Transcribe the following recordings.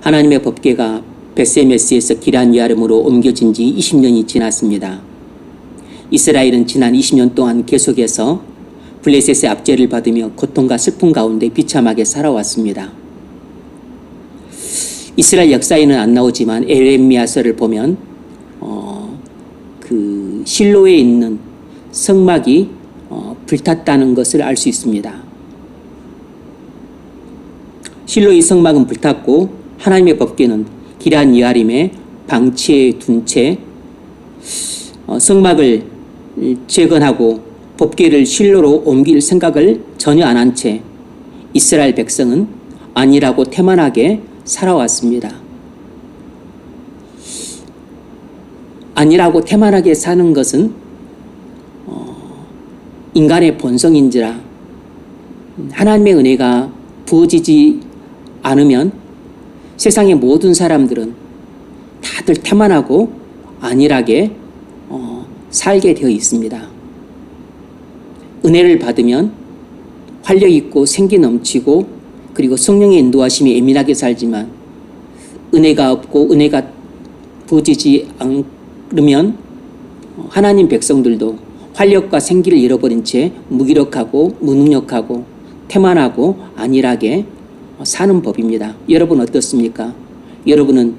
하나님의 법궤가 벳세메스에서 기란 여아름으로 옮겨진 지 20년이 지났습니다. 이스라엘은 지난 20년 동안 계속해서 블레셋의 압제를 받으며 고통과 슬픔 가운데 비참하게 살아왔습니다. 이스라엘 역사에는 안 나오지만 에레미야서를 보면 그 실로에 있는 성막이 불탔다는 것을 알 수 있습니다. 실로의 성막은 불탔고 하나님의 법궤는 기란 여아림의 방치에 둔 채 성막을 재건하고 법궤를 실로로 옮길 생각을 전혀 안 한 채 이스라엘 백성은 아니라고 태만하게 살아왔습니다. 아니라고 태만하게 사는 것은 인간의 본성인지라 하나님의 은혜가 부어지지 않으면 세상의 모든 사람들은 다들 태만하고 안일하게 살게 되어 있습니다. 은혜를 받으면 활력 있고 생기 넘치고 그리고 성령의 인도하심이 예민하게 살지만 은혜가 없고 은혜가 부어지지 않으면 하나님 백성들도 활력과 생기를 잃어버린 채 무기력하고 무능력하고 태만하고 안일하게 사는 법입니다. 여러분 어떻습니까? 여러분은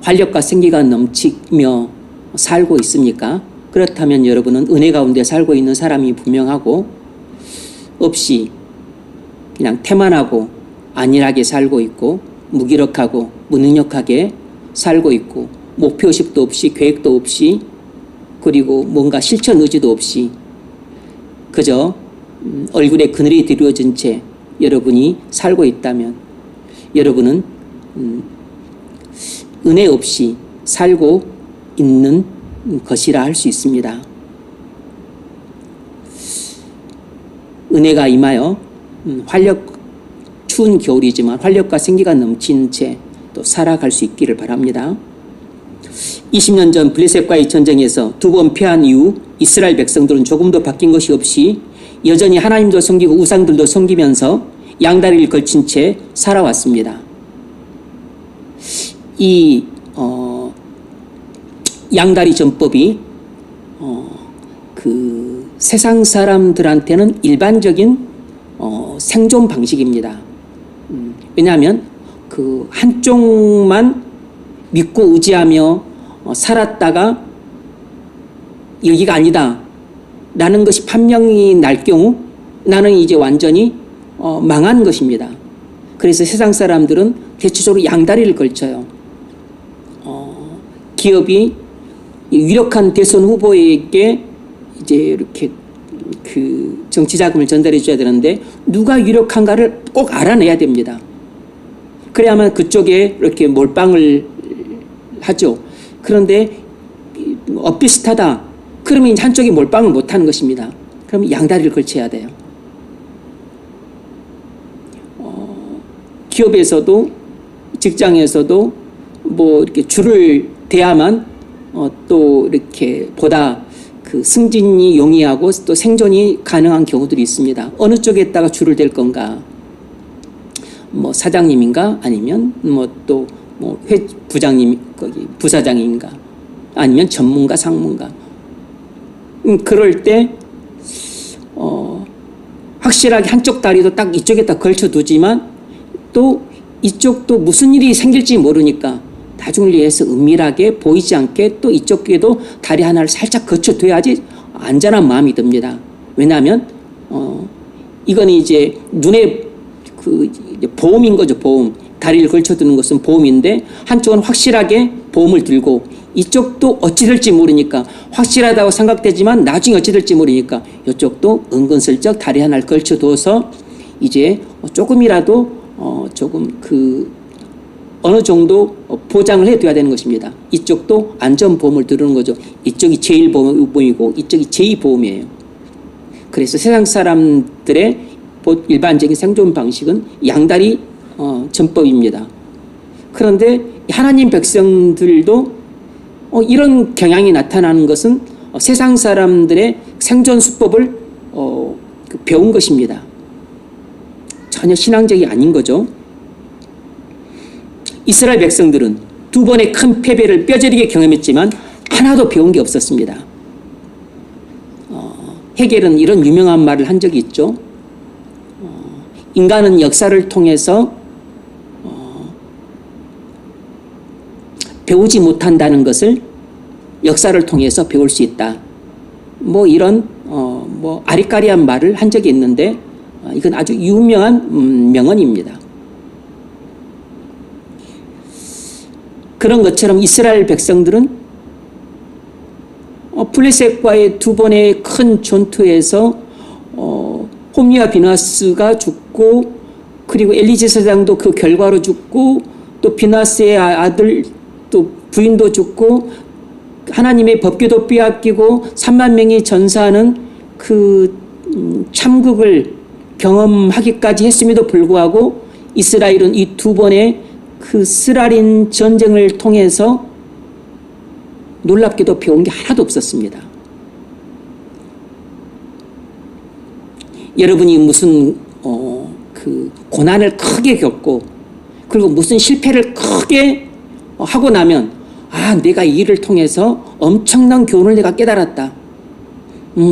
활력과 생기가 넘치며 살고 있습니까? 그렇다면 여러분은 은혜 가운데 살고 있는 사람이 분명하고 없이 그냥 태만하고 안일하게 살고 있고 무기력하고 무능력하게 살고 있고 목표의식도 없이 계획도 없이 그리고 뭔가 실천 의지도 없이 그저 얼굴에 그늘이 드리워진 채 여러분이 살고 있다면 여러분은 은혜 없이 살고 있는 것이라 할 수 있습니다. 은혜가 임하여 추운 겨울이지만 활력과 생기가 넘친 채 또 살아갈 수 있기를 바랍니다. 20년 전 블레셋과의 전쟁에서 2번 패한 이후 이스라엘 백성들은 조금도 바뀐 것이 없이 여전히 하나님도 섬기고 우상들도 섬기면서 양다리를 걸친 채 살아왔습니다. 이 양다리 전법이 그 세상 사람들한테는 일반적인 생존 방식입니다. 왜냐하면 그 한쪽만 믿고 의지하며 살았다가 여기가 아니다 라는 것이 판명이 날 경우 나는 이제 완전히 망한 것입니다. 그래서 세상 사람들은 대체적으로 양다리를 걸쳐요. 기업이 유력한 대선 후보에게 이제 이렇게 그 정치 자금을 전달해 줘야 되는데 누가 유력한가를 꼭 알아내야 됩니다. 그래야만 그쪽에 이렇게 몰빵을 하죠. 그런데 비슷하다. 그러면 한쪽이 몰빵을 못하는 것입니다. 그럼 양다리를 걸쳐야 돼요. 기업에서도 직장에서도 뭐 이렇게 줄을 대야만 또 이렇게 보다 그 승진이 용이하고 또 생존이 가능한 경우들이 있습니다. 어느 쪽에다가 줄을 댈 건가? 뭐 사장님인가? 아니면 뭐 또 뭐 부장님 거기 부사장인가? 아니면 전문가 상무인가? 그럴 때 확실하게 한쪽 다리도 딱 이쪽에다 걸쳐두지만 또 이쪽도 무슨 일이 생길지 모르니까 나중을 위해서 은밀하게 보이지 않게 또 이쪽에도 다리 하나를 살짝 거쳐둬야지 안전한 마음이 듭니다. 왜냐하면 이건 이제 눈에 그 보험인 거죠. 보험. 다리를 걸쳐두는 것은 보험인데 한쪽은 확실하게 보험을 들고 이쪽도 어찌 될지 모르니까 확실하다고 생각되지만 나중에 어찌 될지 모르니까 이쪽도 은근슬쩍 다리 하나를 걸쳐둬서 이제 조금이라도 조금 그 어느 정도 보장을 해둬야 되는 것입니다. 이쪽도 안전보험을 들으는 거죠. 이쪽이 제1보험이고 이쪽이 제2보험이에요. 그래서 세상 사람들의 일반적인 생존 방식은 양다리 전법입니다. 그런데 하나님 백성들도 이런 경향이 나타나는 것은 세상 사람들의 생존 수법을 배운 것입니다. 전혀 신앙적이 아닌 거죠. 이스라엘 백성들은 두 번의 큰 패배를 뼈저리게 경험했지만 하나도 배운 게 없었습니다. 헤겔은 이런 유명한 말을 한 적이 있죠. 인간은 역사를 통해서 배우지 못한다는 것을 역사를 통해서 배울 수 있다. 뭐 이런 아리까리한 말을 한 적이 있는데 이건 아주 유명한 명언입니다. 그런 것처럼 이스라엘 백성들은 블레셋과의 두 번의 큰 전투에서 홈리와 비나스가 죽고 그리고 엘리제 사장도 그 결과로 죽고 또 비나스의 아들 또 부인도 죽고 하나님의 법궤도 빼앗기고 3만 명이 전사하는 그 참극을 경험하기까지 했음에도 불구하고 이스라엘은 이 두 번의 그 스라린 전쟁을 통해서 놀랍게도 배운 게 하나도 없었습니다. 여러분이 무슨 그 고난을 크게 겪고 그리고 무슨 실패를 크게 하고 나면 내가 이 일을 통해서 엄청난 교훈을 내가 깨달았다.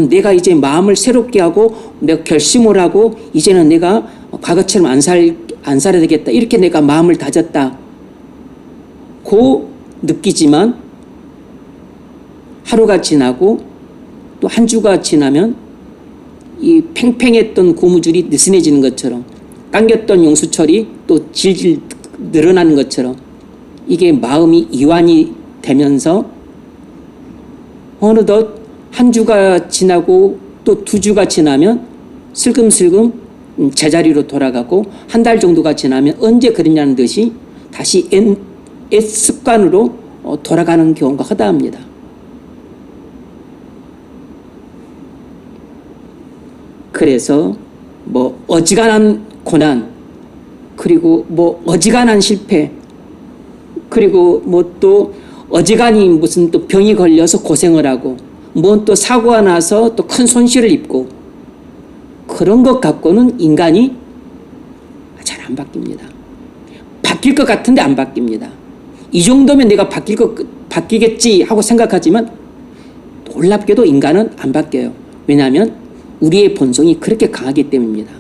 내가 이제 마음을 새롭게 하고 내가 결심을 하고 이제는 내가 과거처럼 안 살아야 되겠다. 이렇게 내가 마음을 다졌다. 고 느끼지만 하루가 지나고 또 한 주가 지나면 이 팽팽했던 고무줄이 느슨해지는 것처럼 당겼던 용수철이 또 질질 늘어나는 것처럼 이게 마음이 이완이 되면서 어느덧 한 주가 지나고 또 두 주가 지나면 슬금슬금 제자리로 돌아가고 한 달 정도가 지나면 언제 그랬냐는 듯이 다시 옛 습관으로 돌아가는 경우가 허다합니다. 그래서 어지간한 고난 그리고 어지간한 실패 그리고 또 어지간히 무슨 또 병이 걸려서 고생을 하고 또 사고가 나서 또 큰 손실을 입고 그런 것 갖고는 인간이 잘 안 바뀝니다. 바뀔 것 같은데 안 바뀝니다. 이 정도면 내가 바뀌겠지 하고 생각하지만 놀랍게도 인간은 안 바뀌어요. 왜냐하면 우리의 본성이 그렇게 강하기 때문입니다.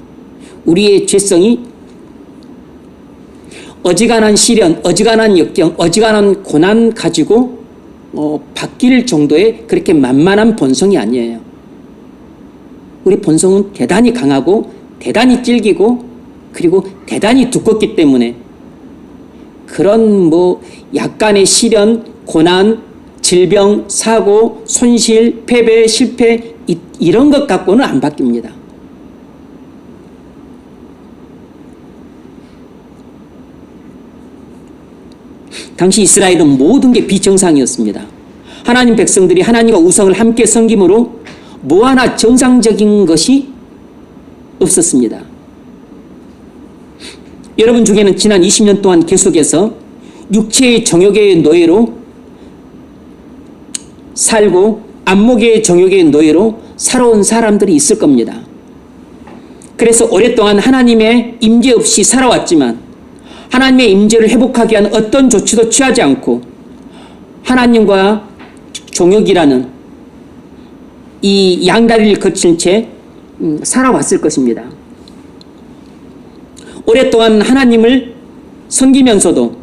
우리의 죄성이 어지간한 시련, 어지간한 역경, 어지간한 고난 가지고 바뀔 정도의 그렇게 만만한 본성이 아니에요. 우리 본성은 대단히 강하고 대단히 질기고 그리고 대단히 두껍기 때문에 그런 약간의 시련, 고난, 질병, 사고, 손실, 패배, 실패 이런 것 갖고는 안 바뀝니다. 당시 이스라엘은 모든 게 비정상이었습니다. 하나님 백성들이 하나님과 우상을 함께 섬김으로 뭐 하나 정상적인 것이 없었습니다. 여러분 중에는 지난 20년 동안 계속해서 육체의 정욕의 노예로 살고 안목의 정욕의 노예로 살아온 사람들이 있을 겁니다. 그래서 오랫동안 하나님의 임재 없이 살아왔지만 하나님의 임재를 회복하기 위한 어떤 조치도 취하지 않고 하나님과 정욕이라는 이 양다리를 거친 채 살아왔을 것입니다. 오랫동안 하나님을 섬기면서도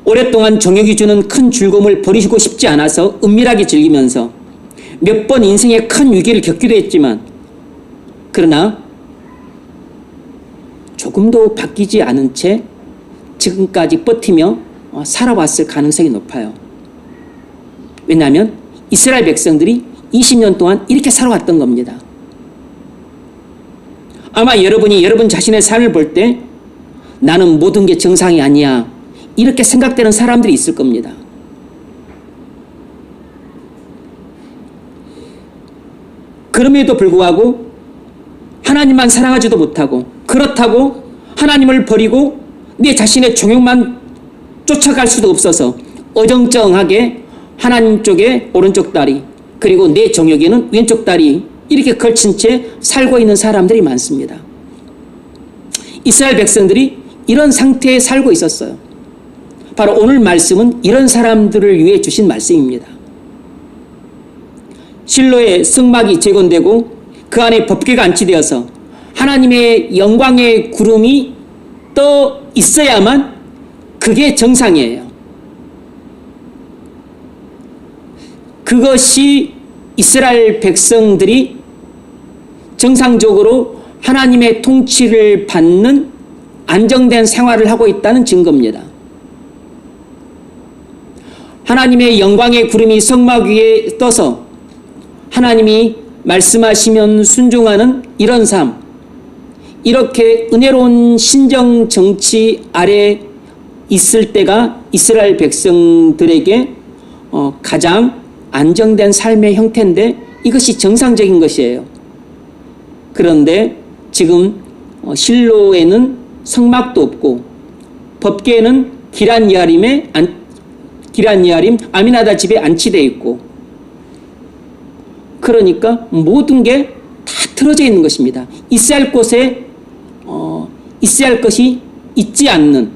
오랫동안 정욕이 주는 큰 즐거움을 버리고 싶지 않아서 은밀하게 즐기면서 몇 번 인생의 큰 위기를 겪기도 했지만 그러나 조금도 바뀌지 않은 채 지금까지 버티며 살아왔을 가능성이 높아요. 왜냐하면 이스라엘 백성들이 20년 동안 이렇게 살아왔던 겁니다. 아마 여러분이 여러분 자신의 삶을 볼 때 나는 모든 게 정상이 아니야 이렇게 생각되는 사람들이 있을 겁니다. 그럼에도 불구하고 하나님만 사랑하지도 못하고 그렇다고 하나님을 버리고 내 자신의 정욕만 쫓아갈 수도 없어서 어정쩡하게 하나님 쪽에 오른쪽 다리 그리고 내 정욕에는 왼쪽 다리 이렇게 걸친 채 살고 있는 사람들이 많습니다. 이스라엘 백성들이 이런 상태에 살고 있었어요. 바로 오늘 말씀은 이런 사람들을 위해 주신 말씀입니다. 실로의 성막이 재건되고 그 안에 법궤가 안치되어서 하나님의 영광의 구름이 떠 있어야만 그게 정상이에요. 그것이 이스라엘 백성들이 정상적으로 하나님의 통치를 받는 안정된 생활을 하고 있다는 증거입니다. 하나님의 영광의 구름이 성막 위에 떠서 하나님이 말씀하시면 순종하는 이런 삶, 이렇게 은혜로운 신정 정치 아래 있을 때가 이스라엘 백성들에게 가장 안정된 삶의 형태인데 이것이 정상적인 것이에요. 그런데 지금 실로에는 성막도 없고 법궤는 기란 여아림 아미나다 집에 안치되어 있고, 그러니까 모든 게 다 틀어져 있는 것입니다. 있어야 할 곳에 있어야 할 것이 있지 않는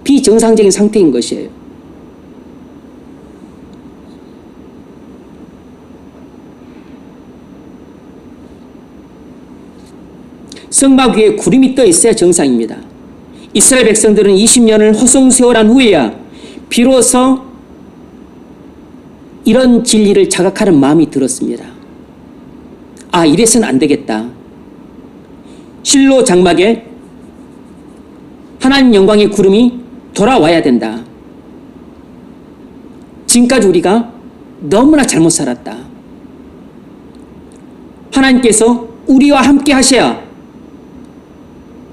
비정상적인 상태인 것이에요. 성막 위에 구름이 떠 있어야 정상입니다. 이스라엘 백성들은 20년을 허송세월한 후에야 비로소 이런 진리를 자각하는 마음이 들었습니다. 아, 이래서는 안 되겠다. 실로 장막에 하나님 영광의 구름이 돌아와야 된다. 지금까지 우리가 너무나 잘못 살았다. 하나님께서 우리와 함께 하셔야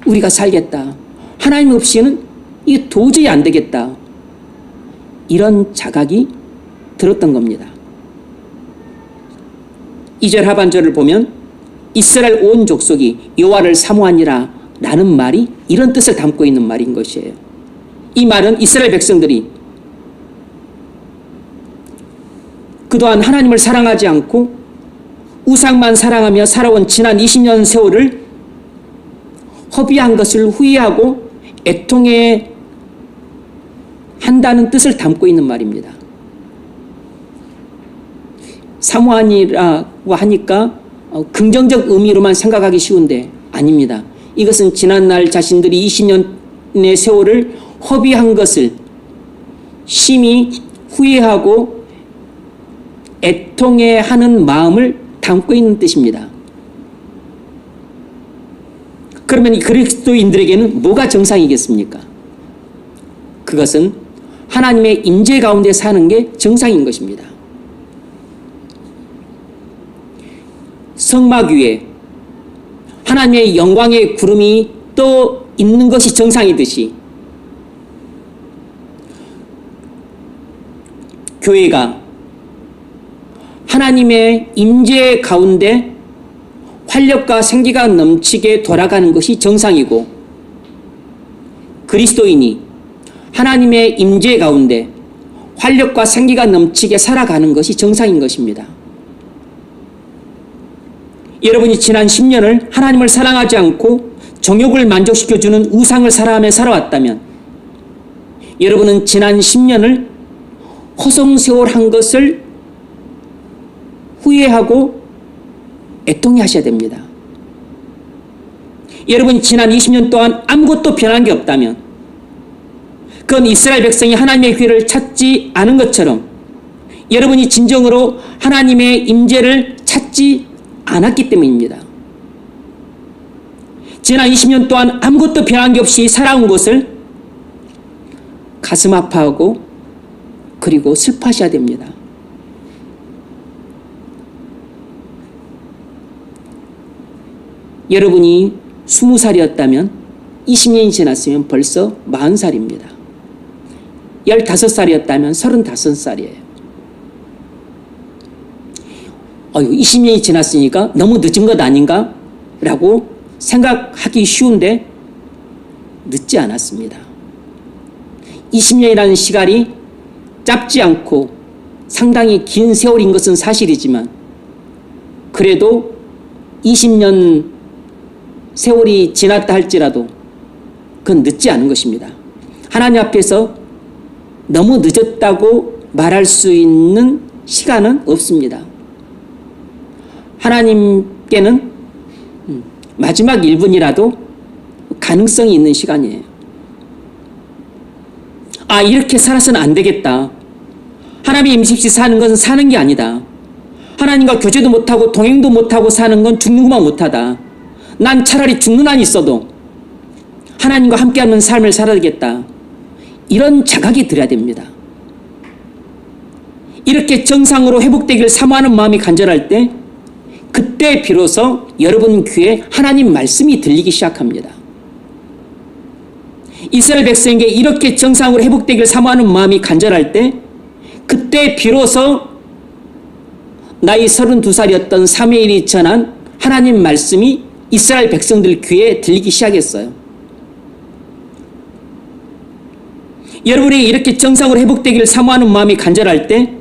우리가 살겠다. 하나님 없이는 이게 도저히 안 되겠다. 이런 자각이 들었던 겁니다. 2절 하반절을 보면 이스라엘 온 족속이 여호와를 사모하니라 라는 말이 이런 뜻을 담고 있는 말인 것이에요. 이 말은 이스라엘 백성들이 그동안 하나님을 사랑하지 않고 우상만 사랑하며 살아온 지난 20년 세월을 허비한 것을 후회하고 애통해 한다는 뜻을 담고 있는 말입니다. 사모하니라고 하니까 긍정적 의미로만 생각하기 쉬운데 아닙니다. 이것은 지난날 자신들이 20년의 세월을 허비한 것을 심히 후회하고 애통해하는 마음을 담고 있는 뜻입니다. 그러면 이 그리스도인들에게는 뭐가 정상이겠습니까? 그것은 하나님의 임재 가운데 사는 게 정상인 것입니다. 성막 위에 하나님의 영광의 구름이 떠 있는 것이 정상이듯이 교회가 하나님의 임재 가운데 활력과 생기가 넘치게 돌아가는 것이 정상이고, 그리스도인이 하나님의 임재 가운데 활력과 생기가 넘치게 살아가는 것이 정상인 것입니다. 여러분이 지난 10년을 하나님을 사랑하지 않고 정욕을 만족시켜주는 우상을 사랑하며 살아왔다면 여러분은 지난 10년을 허송세월한 것을 후회하고 애통해 하셔야 됩니다. 여러분이 지난 20년 동안 아무것도 변한 게 없다면 그건 이스라엘 백성이 하나님의 귀를 찾지 않은 것처럼 여러분이 진정으로 하나님의 임재를 찾지 않았기 때문입니다. 지난 20년 동안 아무것도 변한 게 없이 살아온 것을 가슴 아파하고 그리고 슬퍼하셔야 됩니다. 여러분이 20살이었다면 20년이 지났으면 벌써 40살입니다. 15살이었다면 35살이에요. 20년이 지났으니까 너무 늦은 것 아닌가? 라고 생각하기 쉬운데 늦지 않았습니다. 20년이라는 시간이 짧지 않고 상당히 긴 세월인 것은 사실이지만 그래도 20년 세월이 지났다 할지라도 그건 늦지 않은 것입니다. 하나님 앞에서 너무 늦었다고 말할 수 있는 시간은 없습니다. 하나님께는 마지막 1분이라도 가능성이 있는 시간이에요. 아, 이렇게 살아서는 안 되겠다. 하나님의 임시 없이 사는 것은 사는 게 아니다. 하나님과 교제도 못하고 동행도 못하고 사는 건 죽는 것만 못하다. 난 차라리 죽는 한이 있어도 하나님과 함께하는 삶을 살아야겠다. 이런 자각이 들어야 됩니다. 이렇게 정상으로 회복되기를 사모하는 마음이 간절할 때 그때 비로소 여러분 귀에 하나님 말씀이 들리기 시작합니다. 이스라엘 백성에게 이렇게 정상으로 회복되기를 사모하는 마음이 간절할 때 그때 비로소 나이 32살이었던 사무엘이 전한 하나님 말씀이 이스라엘 백성들 귀에 들리기 시작했어요. 여러분이 이렇게 정상으로 회복되기를 사모하는 마음이 간절할 때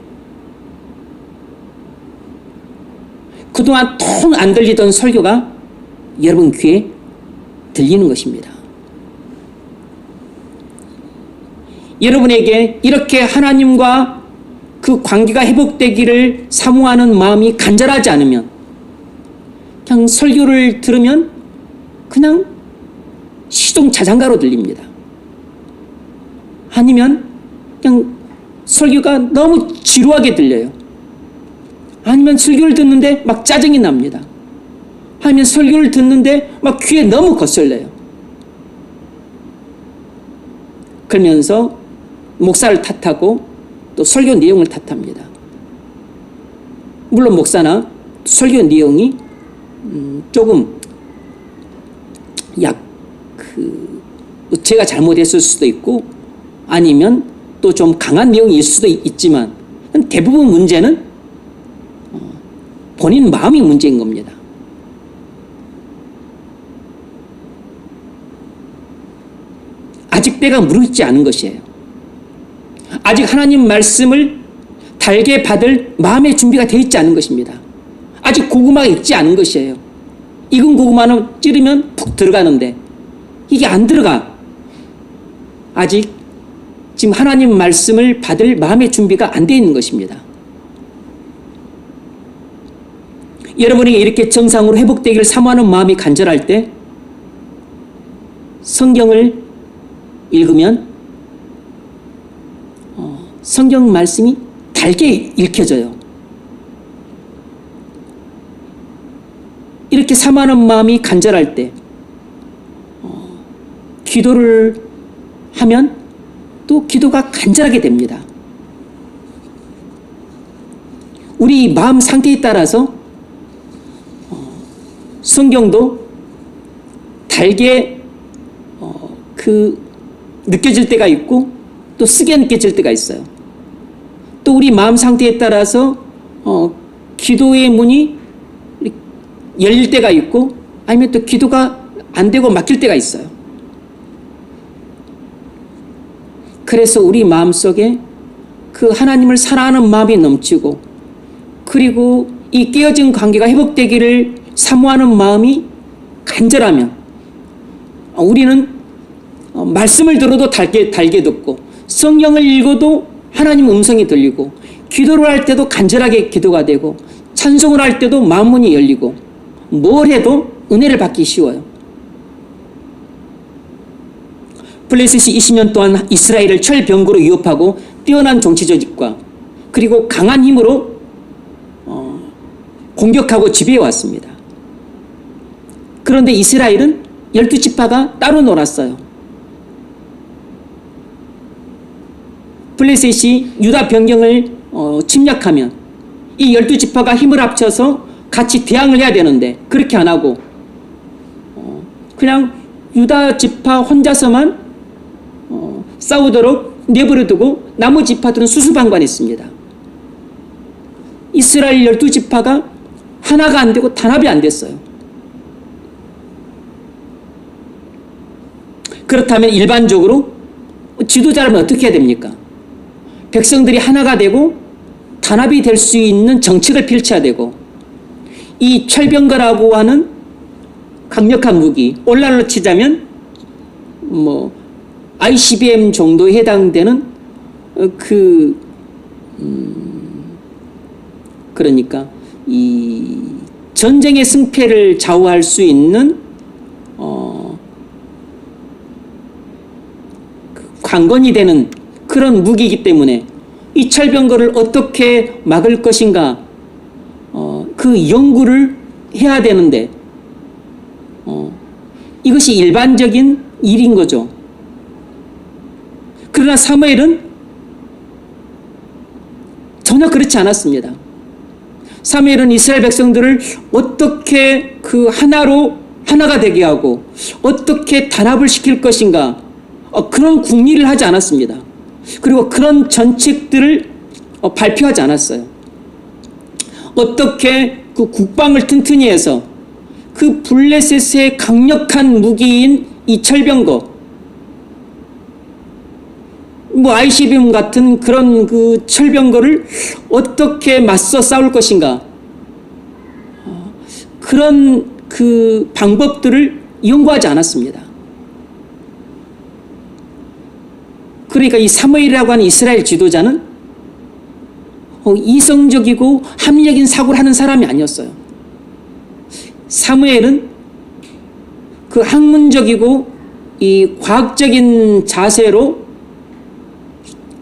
그동안 통 안 들리던 설교가 여러분 귀에 들리는 것입니다. 여러분에게 이렇게 하나님과 그 관계가 회복되기를 사모하는 마음이 간절하지 않으면 그냥 설교를 들으면 그냥 시동 자장가로 들립니다. 아니면 그냥 설교가 너무 지루하게 들려요. 아니면 설교를 듣는데 막 짜증이 납니다. 아니면 설교를 듣는데 막 귀에 너무 거슬려요. 그러면서 목사를 탓하고 또 설교 내용을 탓합니다. 물론 목사나 설교 내용이 조금 제가 잘못했을 수도 있고 아니면 또 좀 강한 내용일 수도 있지만 대부분 문제는 본인 마음이 문제인 겁니다. 아직 때가 무르지 않은 것이에요. 아직 하나님 말씀을 달게 받을 마음의 준비가 되어 있지 않은 것입니다. 아직 고구마가 익지 않은 것이에요. 익은 고구마는 찌르면 푹 들어가는데 이게 안 들어가. 아직 지금 하나님 말씀을 받을 마음의 준비가 안 되어 있는 것입니다. 여러분이 이렇게 정상으로 회복되기를 사모하는 마음이 간절할 때 성경을 읽으면 성경 말씀이 달게 읽혀져요. 이렇게 사모하는 마음이 간절할 때 기도를 하면 또 기도가 간절하게 됩니다. 우리 마음 상태에 따라서 성경도 달게 느껴질 때가 있고 또 쓰게 느껴질 때가 있어요. 또 우리 마음 상태에 따라서 기도의 문이 열릴 때가 있고 아니면 또 기도가 안 되고 막힐 때가 있어요. 그래서 우리 마음속에 그 하나님을 사랑하는 마음이 넘치고 그리고 이 깨어진 관계가 회복되기를 사모하는 마음이 간절하면 우리는 말씀을 들어도 달게 듣고 성경을 읽어도 하나님 음성이 들리고 기도를 할 때도 간절하게 기도가 되고 찬송을 할 때도 마음문이 열리고 뭘 해도 은혜를 받기 쉬워요. 블레셋이 20년 동안 이스라엘을 철병거로 위협하고 뛰어난 정치 조직과 그리고 강한 힘으로 공격하고 지배해 왔습니다. 그런데 이스라엘은 12지파가 따로 놀았어요. 블레셋이 유다 변경을 침략하면 이 12지파가 힘을 합쳐서 같이 대항을 해야 되는데 그렇게 안 하고 그냥 유다 지파 혼자서만 싸우도록 내버려두고 나머지 지파들은 수수방관했습니다. 이스라엘 12지파가 하나가 안 되고 단합이 안 됐어요. 그렇다면 일반적으로 지도자라면 어떻게 해야 됩니까? 백성들이 하나가 되고 단합이 될 수 있는 정책을 펼쳐야 되고 이 철병거라고 하는 강력한 무기, 오늘날로 치자면 ICBM 정도에 해당되는 그러니까 이 전쟁의 승패를 좌우할 수 있는 관건이 되는 그런 무기이기 때문에 이 철병거를 어떻게 막을 것인가 그 연구를 해야 되는데 이것이 일반적인 일인 거죠. 그러나 사무엘은 전혀 그렇지 않았습니다. 사무엘은 이스라엘 백성들을 어떻게 그 하나가 되게 하고 어떻게 단합을 시킬 것인가 그런 궁리를 하지 않았습니다. 그리고 그런 전책들을 발표하지 않았어요. 어떻게 그 국방을 튼튼히 해서 그 블레셋의 강력한 무기인 이 철병거, ICBM 같은 그런 그 철병거를 어떻게 맞서 싸울 것인가, 그런 그 방법들을 연구하지 않았습니다. 그러니까 이 사무엘이라고 하는 이스라엘 지도자는 이성적이고 합리적인 사고를 하는 사람이 아니었어요. 사무엘은 그 학문적이고 이 과학적인 자세로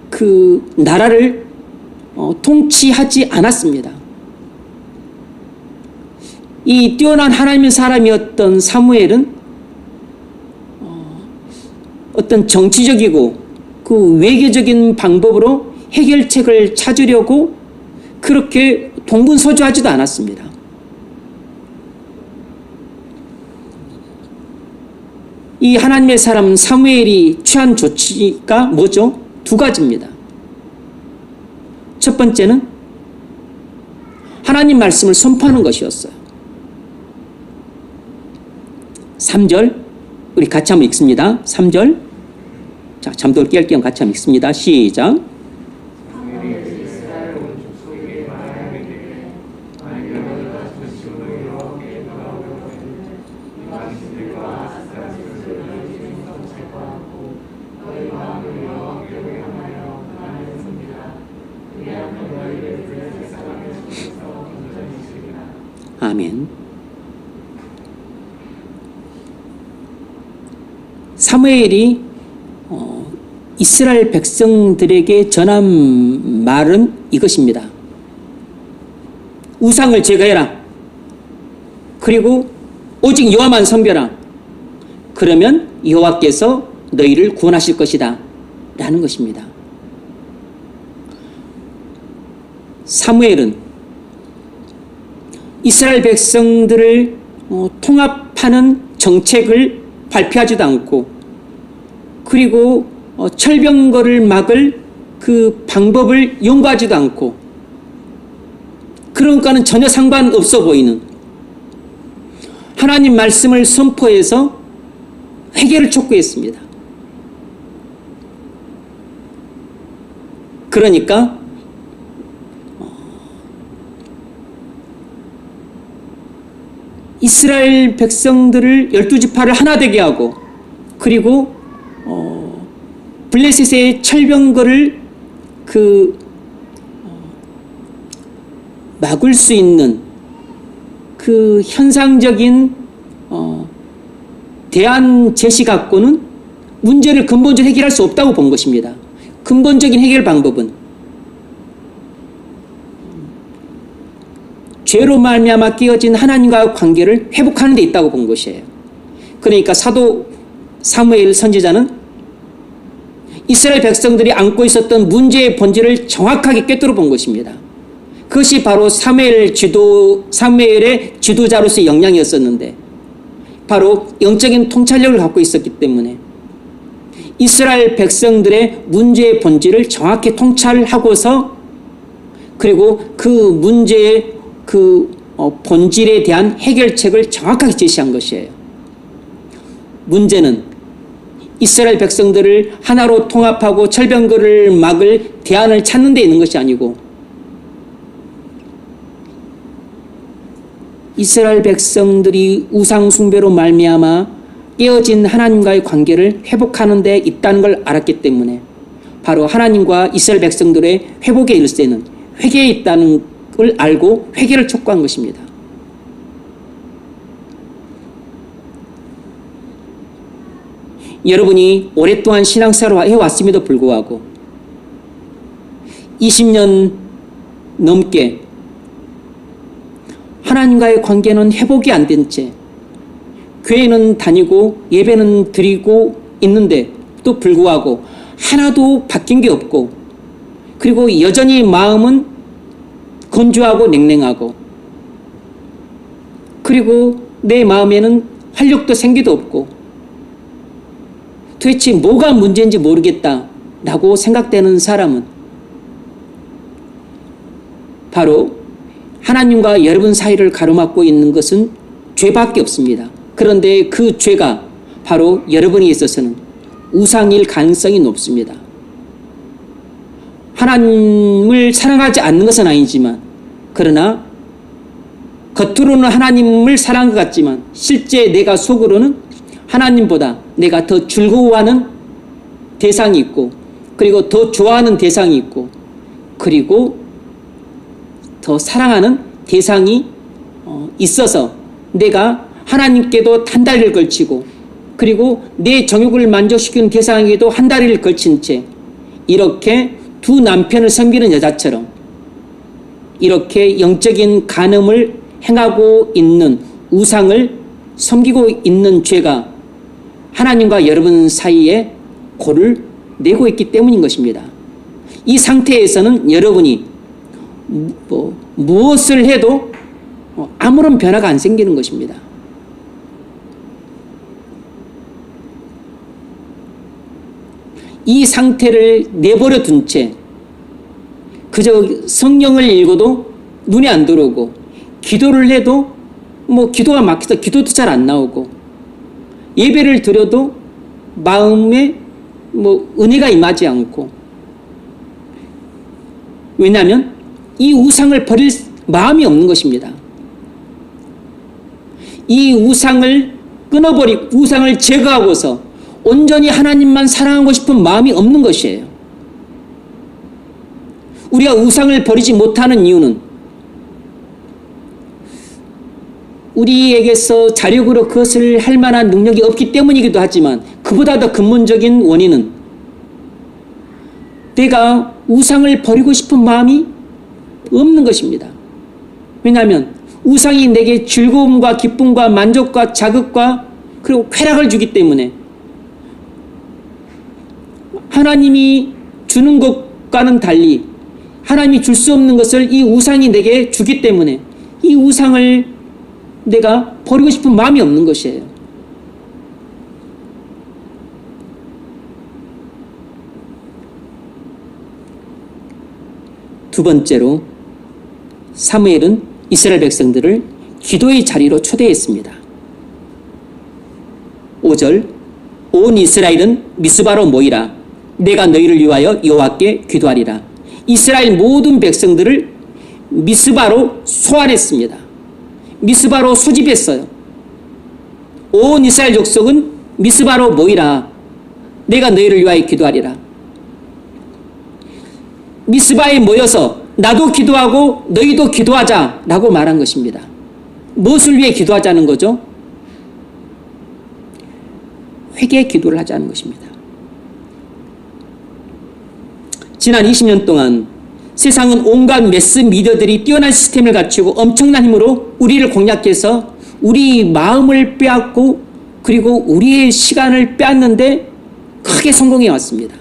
그 나라를 통치하지 않았습니다. 이 뛰어난 하나님의 사람이었던 사무엘은 어떤 정치적이고 그 외교적인 방법으로 해결책을 찾으려고 그렇게 동분서주하지도 않았습니다. 이 하나님의 사람 사무엘이 취한 조치가 뭐죠? 두 가지입니다. 첫 번째는 하나님 말씀을 선포하는 것이었어요. 3절 우리 같이 한번 읽습니다. 3절 자, 잠들 깰 겸 같이 한번 읽습니다. 시작. 아멘. 사무엘이 이스라엘 백성들에게 전한 말은 이것입니다. 우상을 제거해라. 그리고 오직 여호와만 섬겨라. 그러면 여호와께서 너희를 구원하실 것이다. 라는 것입니다. 사무엘은 이스라엘 백성들을 통합하는 정책을 발표하지도 않고 그리고 철병거를 막을 그 방법을 연구하지도 않고 그런 것과는 전혀 상관없어 보이는 하나님 말씀을 선포해서 회개를 촉구했습니다. 그러니까 이스라엘 백성들을 12지파를 하나 되게 하고 그리고 블레셋의 철병거를 막을 수 있는 그 현상적인 대안 제시 갖고는 문제를 근본적으로 해결할 수 없다고 본 것입니다. 근본적인 해결 방법은 죄로 말미암아 깨어진 하나님과의 관계를 회복하는 데 있다고 본 것이에요. 그러니까 사도 사무엘 선지자는 이스라엘 백성들이 안고 있었던 문제의 본질을 정확하게 꿰뚫어 본 것입니다. 그것이 바로 사무엘의 지도자로서의 역량이었었는데 바로 영적인 통찰력을 갖고 있었기 때문에 이스라엘 백성들의 문제의 본질을 정확히 통찰하고서 그리고 그 문제의 그 본질에 대한 해결책을 정확하게 제시한 것이에요. 문제는 이스라엘 백성들을 하나로 통합하고 철병거를 막을 대안을 찾는 데 있는 것이 아니고 이스라엘 백성들이 우상 숭배로 말미암아 깨어진 하나님과의 관계를 회복하는 데 있다는 걸 알았기 때문에 바로 하나님과 이스라엘 백성들의 회복의 일세는 회개에 있다는 걸 알고 회개를 촉구한 것입니다. 여러분이 오랫동안 신앙생활을 해왔음에도 불구하고 20년 넘게 하나님과의 관계는 회복이 안 된 채 교회는 다니고 예배는 드리고 있는데 또 불구하고 하나도 바뀐 게 없고, 그리고 여전히 마음은 건조하고 냉랭하고, 그리고 내 마음에는 활력도 생기도 없고, 도대체 뭐가 문제인지 모르겠다라고 생각되는 사람은 바로 하나님과 여러분 사이를 가로막고 있는 것은 죄밖에 없습니다. 그런데 그 죄가 바로 여러분에 있어서는 우상일 가능성이 높습니다. 하나님을 사랑하지 않는 것은 아니지만, 그러나 겉으로는 하나님을 사랑한 것 같지만 실제 내가 속으로는 하나님보다 내가 더 즐거워하는 대상이 있고, 그리고 더 좋아하는 대상이 있고, 그리고 더 사랑하는 대상이 있어서 내가 하나님께도 한 다리를 걸치고, 그리고 내 정욕을 만족시키는 대상에게도 한 다리를 걸친 채 이렇게 두 남편을 섬기는 여자처럼 이렇게 영적인 간음을 행하고 있는, 우상을 섬기고 있는 죄가 하나님과 여러분 사이에 골을 내고 있기 때문인 것입니다. 이 상태에서는 여러분이 무엇을 해도 아무런 변화가 안 생기는 것입니다. 이 상태를 내버려 둔 채 그저 성경을 읽어도 눈에 안 들어오고, 기도를 해도 기도가 막혀서 기도도 잘 안 나오고, 예배를 드려도 마음에 은혜가 임하지 않고, 왜냐하면 이 우상을 버릴 마음이 없는 것입니다. 이 우상을 끊어버리고 우상을 제거하고서 온전히 하나님만 사랑하고 싶은 마음이 없는 것이에요. 우리가 우상을 버리지 못하는 이유는 우리에게서 자력으로 그것을 할 만한 능력이 없기 때문이기도 하지만, 그보다 더 근본적인 원인은 내가 우상을 버리고 싶은 마음이 없는 것입니다. 왜냐하면 우상이 내게 즐거움과 기쁨과 만족과 자극과 그리고 쾌락을 주기 때문에, 하나님이 주는 것과는 달리 하나님이 줄 수 없는 것을 이 우상이 내게 주기 때문에 이 우상을 내가 버리고 싶은 마음이 없는 것이에요. 두 번째로, 사무엘은 이스라엘 백성들을 기도의 자리로 초대했습니다. 5절, 온 이스라엘은 미스바로 모이라. 내가 너희를 위하여 여호와께 기도하리라. 이스라엘 모든 백성들을 미스바로 소환했습니다. 미스바로 소집했어요. 온 이스라엘 족속은 미스바로 모이라. 내가 너희를 위하여 기도하리라. 미스바에 모여서 나도 기도하고 너희도 기도하자라고 말한 것입니다. 무엇을 위해 기도하자는 거죠? 회개 기도를 하자는 것입니다. 지난 20년 동안 세상은 온갖 매스미디어들이 뛰어난 시스템을 갖추고 엄청난 힘으로 우리를 공략해서 우리 마음을 빼앗고, 그리고 우리의 시간을 빼앗는데 크게 성공해 왔습니다.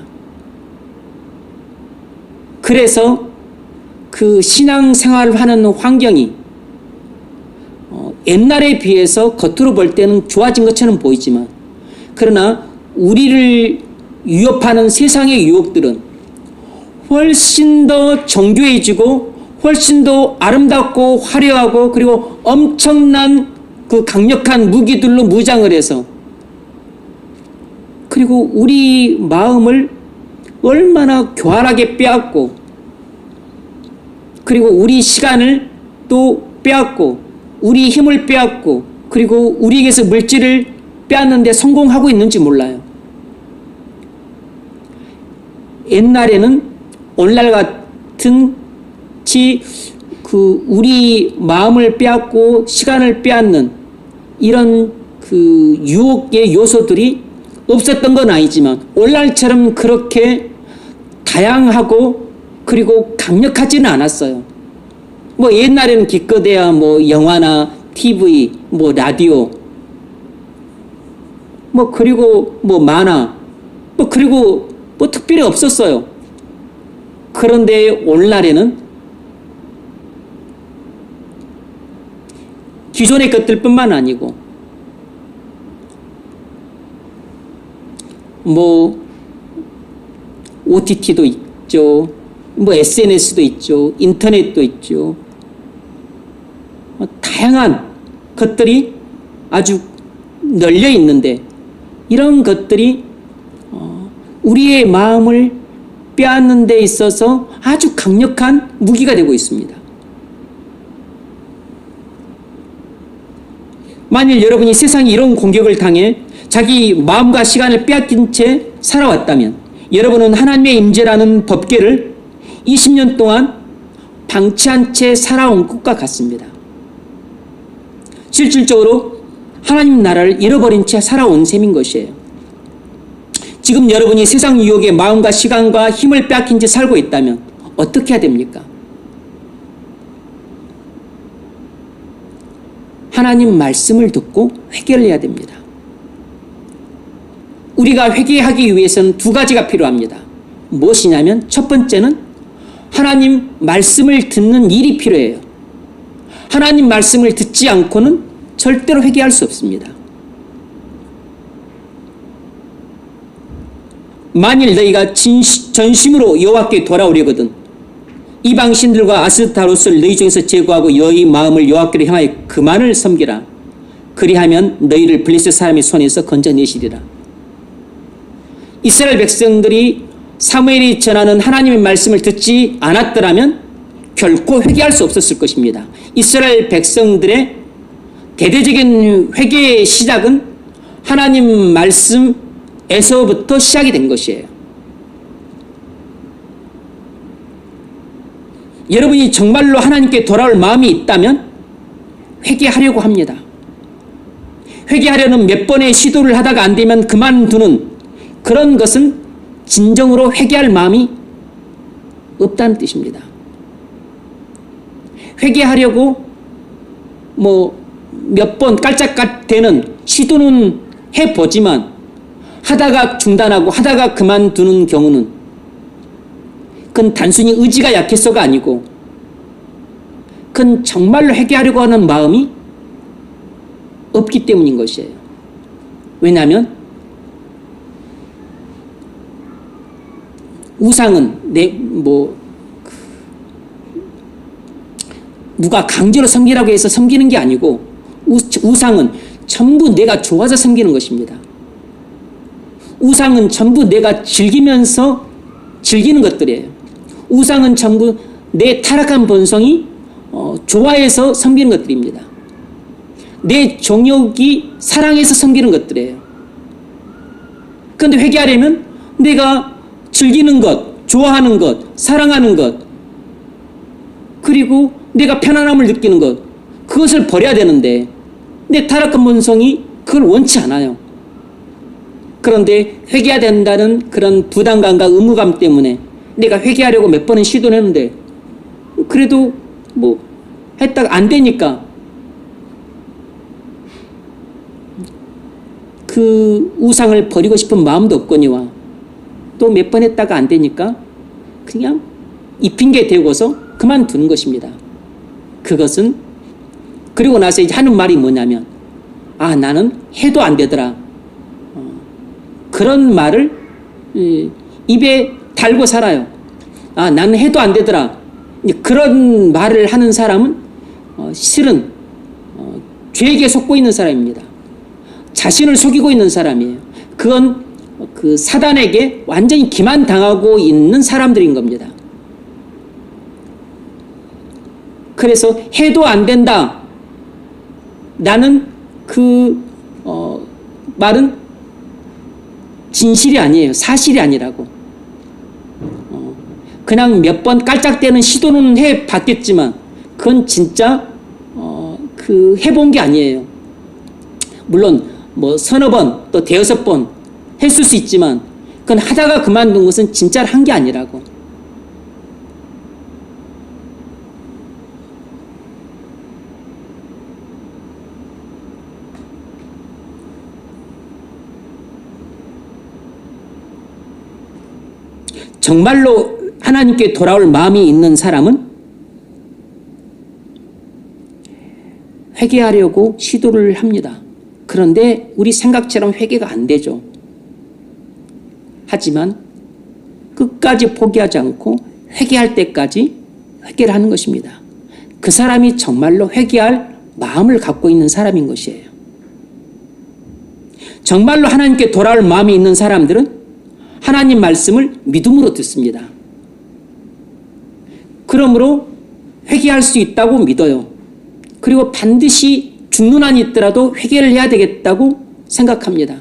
그래서 그 신앙생활을 하는 환경이 옛날에 비해서 겉으로 볼 때는 좋아진 것처럼 보이지만, 그러나 우리를 위협하는 세상의 유혹들은 훨씬 더 정교해지고 훨씬 더 아름답고 화려하고, 그리고 엄청난 그 강력한 무기들로 무장을 해서, 그리고 우리 마음을 얼마나 교활하게 빼앗고, 그리고 우리 시간을 또 빼앗고, 우리 힘을 빼앗고, 그리고 우리에게서 물질을 빼앗는 데 성공하고 있는지 몰라요. 옛날에는 오늘날 같은 우리 마음을 빼앗고 시간을 빼앗는 이런 유혹의 요소들이 없었던 건 아니지만 오늘날처럼 그렇게 다양하고 그리고 강력하지는 않았어요. 뭐 옛날에는 기껏해야 뭐 영화나 TV, 뭐 라디오, 뭐 그리고 뭐 만화, 뭐 그리고 뭐 특별히 없었어요. 그런데 오늘날에는 기존의 것들뿐만 아니고 뭐 OTT도 있죠. 뭐 SNS도 있죠. 인터넷도 있죠. 다양한 것들이 아주 널려 있는데 이런 것들이 우리의 마음을 빼앗는 데 있어서 아주 강력한 무기가 되고 있습니다. 만일 여러분이 세상에 이런 공격을 당해 자기 마음과 시간을 빼앗긴 채 살아왔다면 여러분은 하나님의 임재라는 법궤를 20년 동안 방치한 채 살아온 것과 같습니다. 실질적으로 하나님 나라를 잃어버린 채 살아온 셈인 것이에요. 지금 여러분이 세상 유혹에 마음과 시간과 힘을 빼앗긴 채 살고 있다면 어떻게 해야 됩니까? 하나님 말씀을 듣고 회개를 해야 됩니다. 우리가 회개하기 위해서는 두 가지가 필요합니다. 무엇이냐면 첫 번째는 하나님 말씀을 듣는 일이 필요해요. 하나님 말씀을 듣지 않고는 절대로 회개할 수 없습니다. 만일 너희가 전심으로 여호와께 돌아오려거든 이방 신들과 아스타롯을 너희 중에서 제거하고 너희 마음을 여호와께로 향하여 그만을 섬기라. 그리하면 너희를 블레셋 사람의 손에서 건져내시리라. 이스라엘 백성들이 사무엘이 전하는 하나님의 말씀을 듣지 않았더라면 결코 회개할 수 없었을 것입니다. 이스라엘 백성들의 대대적인 회개의 시작은 하나님 말씀에서부터 시작이 된 것이에요. 여러분이 정말로 하나님께 돌아올 마음이 있다면 회개하려고 합니다. 회개하려는 몇 번의 시도를 하다가 안 되면 그만두는 그런 것은 진정으로 회개할 마음이 없다는 뜻입니다. 회개하려고 뭐 몇 번 깔짝깔되는 시도는 해보지만 하다가 중단하고 하다가 그만두는 경우는 그건 단순히 의지가 약해서가 아니고 그건 정말로 회개하려고 하는 마음이 없기 때문인 것이에요. 왜냐하면 우상은 누가 강제로 섬기라고 해서 섬기는 게 아니고 우상은 전부 내가 좋아서 섬기는 것입니다. 우상은 전부 내가 즐기면서 즐기는 것들이에요. 우상은 전부 내 타락한 본성이 좋아해서 섬기는 것들입니다. 내 정욕이 사랑해서 섬기는 것들이에요. 그런데 회개하려면 내가 즐기는 것, 좋아하는 것, 사랑하는 것, 그리고 내가 편안함을 느끼는 것, 그것을 버려야 되는데 내 타락한 본성이 그걸 원치 않아요. 그런데 회개해야 된다는 그런 부담감과 의무감 때문에 내가 회개하려고 몇 번은 시도를 했는데 그래도 뭐 했다가 안 되니까 그 우상을 버리고 싶은 마음도 없거니와 또 몇 번 했다가 안 되니까 그냥 이 핑계 대고서 그만두는 것입니다. 그것은 그리고 나서 이제 하는 말이 뭐냐면 나는 해도 안 되더라. 그런 말을 입에 달고 살아요. 나는 해도 안 되더라. 그런 말을 하는 사람은 실은 죄에게 속고 있는 사람입니다. 자신을 속이고 있는 사람이에요. 그건 그 사단에게 완전히 기만당하고 있는 사람들인 겁니다. 그래서 해도 안 된다. 나는 그 말은 진실이 아니에요. 사실이 아니라고. 그냥 몇 번 깔짝대는 시도는 해봤겠지만 그건 진짜 해본 게 아니에요. 물론 뭐 서너 번 또 대여섯 번 했을 수 있지만 그건 하다가 그만둔 것은 진짜로 한 게 아니라고. 정말로 하나님께 돌아올 마음이 있는 사람은 회개하려고 시도를 합니다. 그런데 우리 생각처럼 회개가 안 되죠. 하지만 끝까지 포기하지 않고 회개할 때까지 회개를 하는 것입니다. 그 사람이 정말로 회개할 마음을 갖고 있는 사람인 것이에요. 정말로 하나님께 돌아올 마음이 있는 사람들은 하나님 말씀을 믿음으로 듣습니다. 그러므로 회개할 수 있다고 믿어요. 그리고 반드시 죽는 한이 있더라도 회개를 해야 되겠다고 생각합니다.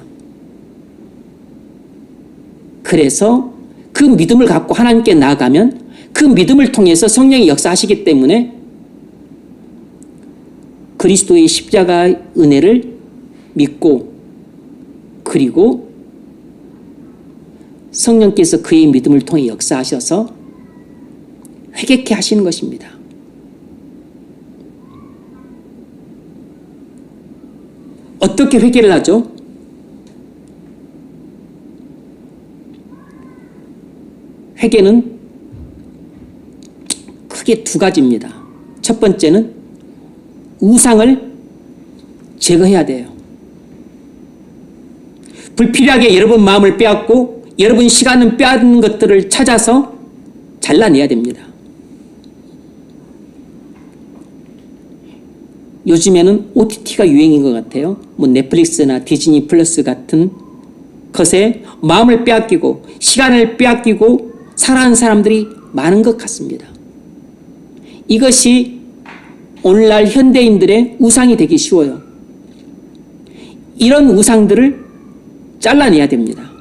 그래서 그 믿음을 갖고 하나님께 나아가면 그 믿음을 통해서 성령이 역사하시기 때문에 그리스도의 십자가의 은혜를 믿고 그리고 성령께서 그의 믿음을 통해 역사하셔서 회개케 하시는 것입니다. 어떻게 회개를 하죠? 회개는 크게 두 가지입니다. 첫 번째는 우상을 제거해야 돼요. 불필요하게 여러분 마음을 빼앗고 여러분 시간을 빼앗는 것들을 찾아서 잘라내야 됩니다. 요즘에는 OTT가 유행인 것 같아요. 뭐 넷플릭스나 디즈니 플러스 같은 것에 마음을 빼앗기고 시간을 빼앗기고 살아가는 사람들이 많은 것 같습니다. 이것이 오늘날 현대인들의 우상이 되기 쉬워요. 이런 우상들을 잘라내야 됩니다.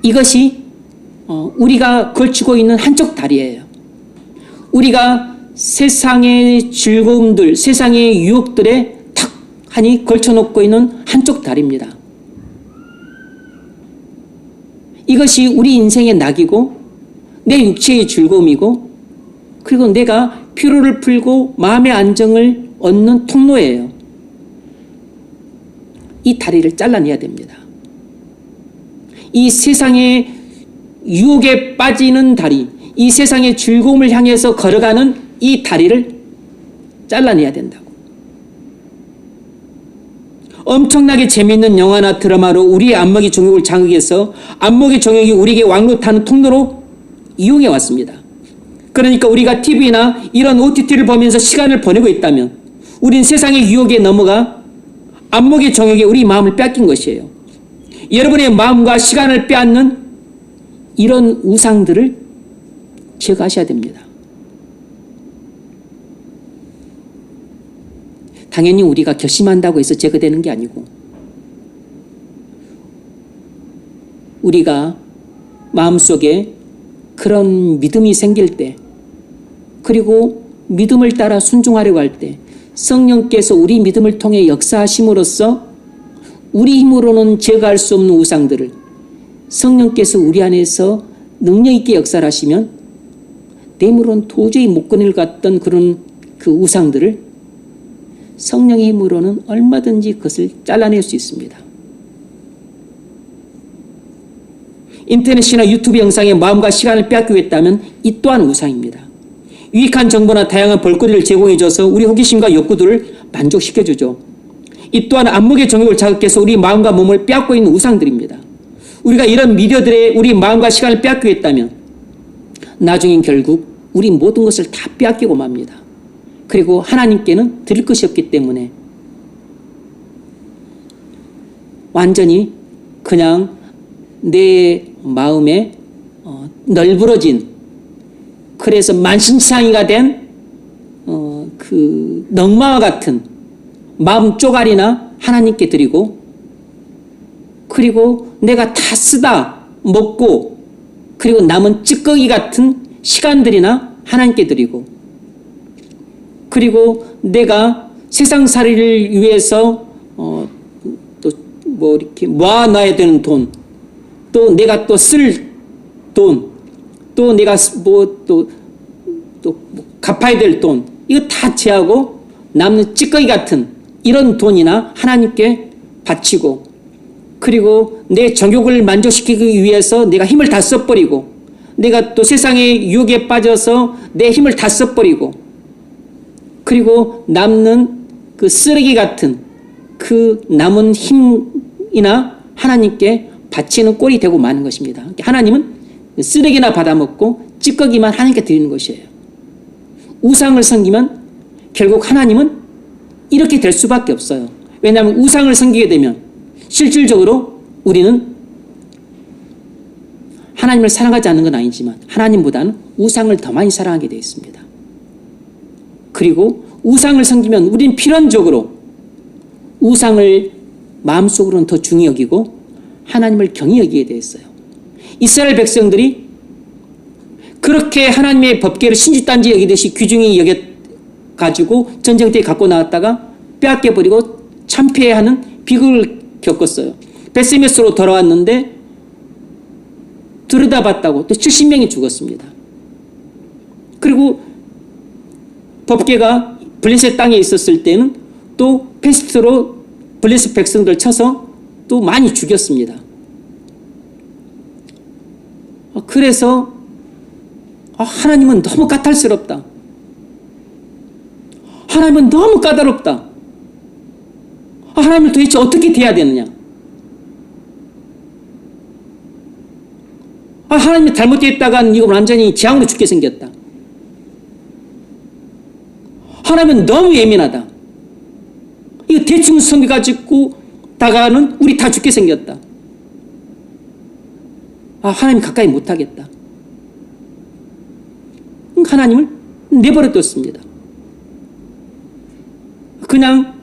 이것이 우리가 걸치고 있는 한쪽 다리예요. 우리가 세상의 즐거움들, 세상의 유혹들에 탁 하니 걸쳐놓고 있는 한쪽 다리입니다. 이것이 우리 인생의 낙이고 내 육체의 즐거움이고 그리고 내가 피로를 풀고 마음의 안정을 얻는 통로예요. 이 다리를 잘라내야 됩니다. 이 세상의 유혹에 빠지는 다리, 이 세상의 즐거움을 향해서 걸어가는 이 다리를 잘라내야 된다고. 엄청나게 재미있는 영화나 드라마로 우리의 안목의 정욕을 자극해서 안목의 정욕이 우리에게 왕노타는 통로로 이용해 왔습니다. 그러니까 우리가 TV나 이런 OTT를 보면서 시간을 보내고 있다면 우린 세상의 유혹에 넘어가 안목의 정욕에 우리 마음을 뺏긴 것이에요. 여러분의 마음과 시간을 빼앗는 이런 우상들을 제거하셔야 됩니다. 당연히 우리가 결심한다고 해서 제거되는 게 아니고 우리가 마음속에 그런 믿음이 생길 때 그리고 믿음을 따라 순종하려고 할 때 성령께서 우리 믿음을 통해 역사하심으로써 우리 힘으로는 제거할 수 없는 우상들을 성령께서 우리 안에서 능력 있게 역사를 하시면 내 힘으로는 도저히 못 끊을 것 같던 그런 그 우상들을 성령의 힘으로는 얼마든지 그것을 잘라낼 수 있습니다. 인터넷이나 유튜브 영상에 마음과 시간을 빼앗기고 있다면 이 또한 우상입니다. 유익한 정보나 다양한 볼거리를 제공해줘서 우리 호기심과 욕구들을 만족시켜주죠. 이 또한 안목의 정욕을 자극해서 우리 마음과 몸을 빼앗고 있는 우상들입니다. 우리가 이런 미디어들의 우리 마음과 시간을 빼앗기고 있다면 나중엔 결국 우리 모든 것을 다 빼앗기고 맙니다. 그리고 하나님께는 드릴 것이 없기 때문에 완전히 그냥 내 마음에 널브러진 그래서 만신창이가 된 그 넝마와 같은 마음 쪼가리나 하나님께 드리고 그리고 내가 다 쓰다 먹고 그리고 남은 찌꺼기 같은 시간들이나 하나님께 드리고, 그리고 내가 세상살이를 위해서 또 뭐 이렇게 모아놔야 되는 돈, 또 내가 또 쓸 돈, 또 내가 뭐 또 갚아야 될 돈, 이거 다 제하고 남는 찌꺼기 같은 이런 돈이나 하나님께 바치고, 그리고 내 정욕을 만족시키기 위해서 내가 힘을 다 써버리고, 내가 또 세상의 유혹에 빠져서 내 힘을 다 써버리고, 그리고 남는 그 쓰레기 같은 그 남은 힘이나 하나님께 바치는 꼴이 되고 마는 것입니다. 하나님은 쓰레기나 받아먹고 찌꺼기만 하나님께 드리는 것이에요. 우상을 섬기면 결국 하나님은 이렇게 될 수밖에 없어요. 왜냐하면 우상을 섬기게 되면 실질적으로 우리는 하나님을 사랑하지 않는 건 아니지만 하나님보다는 우상을 더 많이 사랑하게 되어 있습니다. 그리고 우상을 섬기면 우리는 필연적으로 우상을 마음속으로는 더 중히 여기고 하나님을 경히 여기게 되어 있어요. 이스라엘 백성들이 그렇게 하나님의 법궤를 신주단지 여기듯이 귀중히 여겨가지고 전쟁터에 갖고 나왔다가 빼앗겨버리고 참패하는 비극을 겪었어요. 베스메스로 돌아왔는데 들여다봤다고 또 70명이 죽었습니다. 그리고 법궤가 블레셋 땅에 있었을 때는 또 페스트로 블레셋 백성들 쳐서 또 많이 죽였습니다. 그래서 하나님은 너무 까탈스럽다. 하나님은 너무 까다롭다. 하나님을 도대체 어떻게 대해야 되느냐. 하나님이 잘못됐다간 이거 완전히 재앙으로 죽게 생겼다. 하나님은 너무 예민하다. 이거 대충 섬겨가지고 다가는 우리 다 죽게 생겼다. 하나님 가까이 못하겠다. 하나님을 내버려뒀습니다. 그냥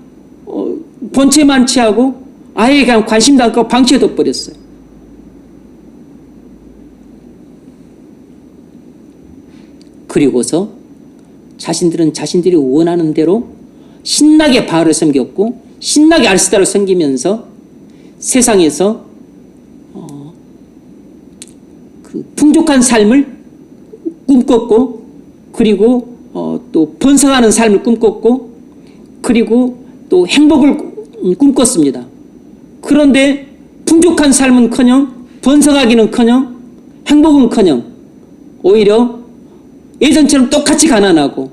본체만 취하고 아예 그냥 관심도 않고 방치해둬 버렸어요. 그리고서 자신들은 자신들이 원하는 대로 신나게 바알을 섬겼고 신나게 알스타를 섬기면서 세상에서 그 풍족한 삶을 꿈꿨고, 그리고 또 번성하는 삶을 꿈꿨고, 그리고 또 행복을 꿈꿨습니다. 그런데 풍족한 삶은커녕 번성하기는커녕 행복은커녕 오히려 예전처럼 똑같이 가난하고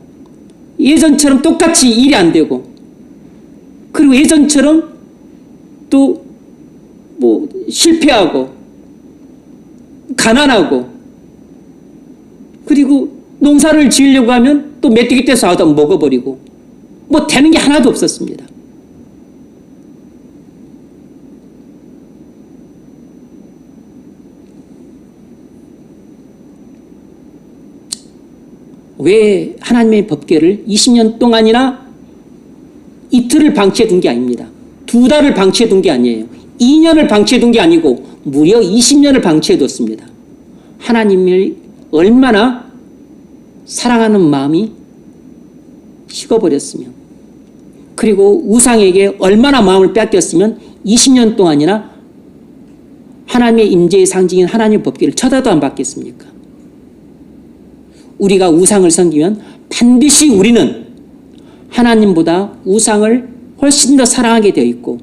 예전처럼 똑같이 일이 안 되고, 그리고 예전처럼 또 뭐 실패하고 가난하고, 그리고 농사를 지으려고 하면 또 메뚜기 떼서 얻어 먹어버리고 뭐 되는 게 하나도 없었습니다. 왜 하나님의 법궤를 20년 동안이나 이틀을 방치해 둔 게 아닙니다. 2달을 방치해 둔 게 아니에요. 2년을 방치해 둔 게 아니고 무려 20년을 방치해 뒀습니다. 하나님을 얼마나 사랑하는 마음이 식어버렸으면, 그리고 우상에게 얼마나 마음을 뺏겼으면 20년 동안이나 하나님의 임재의 상징인 하나님의 법궤를 쳐다도 안 받겠습니까? 우리가 우상을 섬기면 반드시 우리는 하나님보다 우상을 훨씬 더 사랑하게 되어 있고,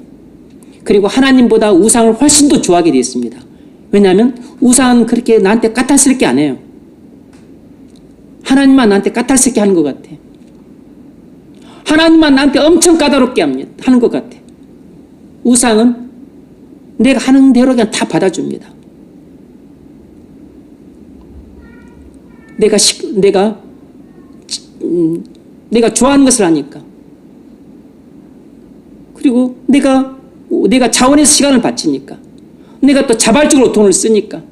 그리고 하나님보다 우상을 훨씬 더 좋아하게 되어 있습니다. 왜냐하면 우상은 그렇게 나한테 까탈스럽게 안 해요. 하나님만 나한테 까탈스럽게 하는 것 같아. 하나님만 나한테 엄청 까다롭게 하는 것 같아. 우상은 내가 하는 대로 그냥 다 받아줍니다. 내가 좋아하는 것을 하니까. 그리고 내가 자원해서 시간을 바치니까. 내가 또 자발적으로 돈을 쓰니까.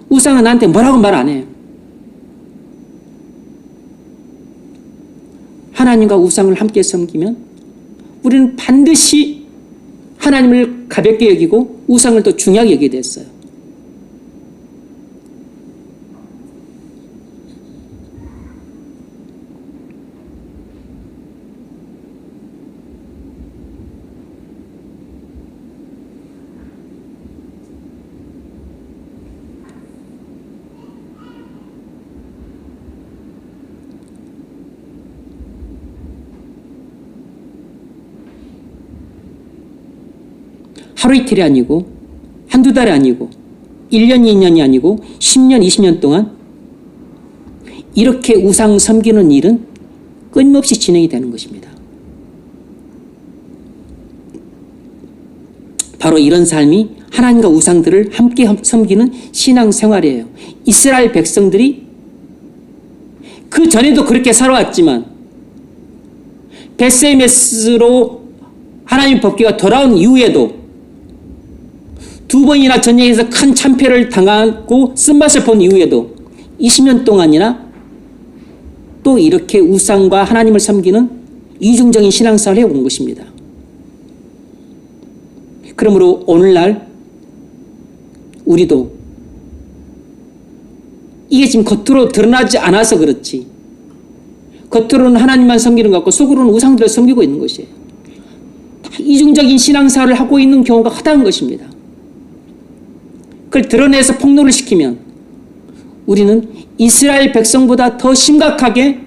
우상은 나한테 뭐라고 말 안 해요. 하나님과 우상을 함께 섬기면 우리는 반드시 하나님을 가볍게 여기고 우상을 더 중요하게 여기게 됐어요. 하루 이틀이 아니고 한두 달이 아니고 1년, 2년이 아니고 10년, 20년 동안 이렇게 우상 섬기는 일은 끊임없이 진행이 되는 것입니다. 바로 이런 삶이 하나님과 우상들을 함께 섬기는 신앙생활이에요. 이스라엘 백성들이 그 전에도 그렇게 살아왔지만 베스메스로 하나님 법궤가 돌아온 이후에도 두 번이나 전쟁에서 큰 참패를 당하고 쓴맛을 본 이후에도 20년 동안이나 또 이렇게 우상과 하나님을 섬기는 이중적인 신앙생활을 해온 것입니다. 그러므로 오늘날 우리도 이게 지금 겉으로 드러나지 않아서 그렇지 겉으로는 하나님만 섬기는 것 같고 속으로는 우상들을 섬기고 있는 것이에요. 다 이중적인 신앙생활을 하고 있는 경우가 허다한 것입니다. 그걸 드러내서 폭로를 시키면 우리는 이스라엘 백성보다 더 심각하게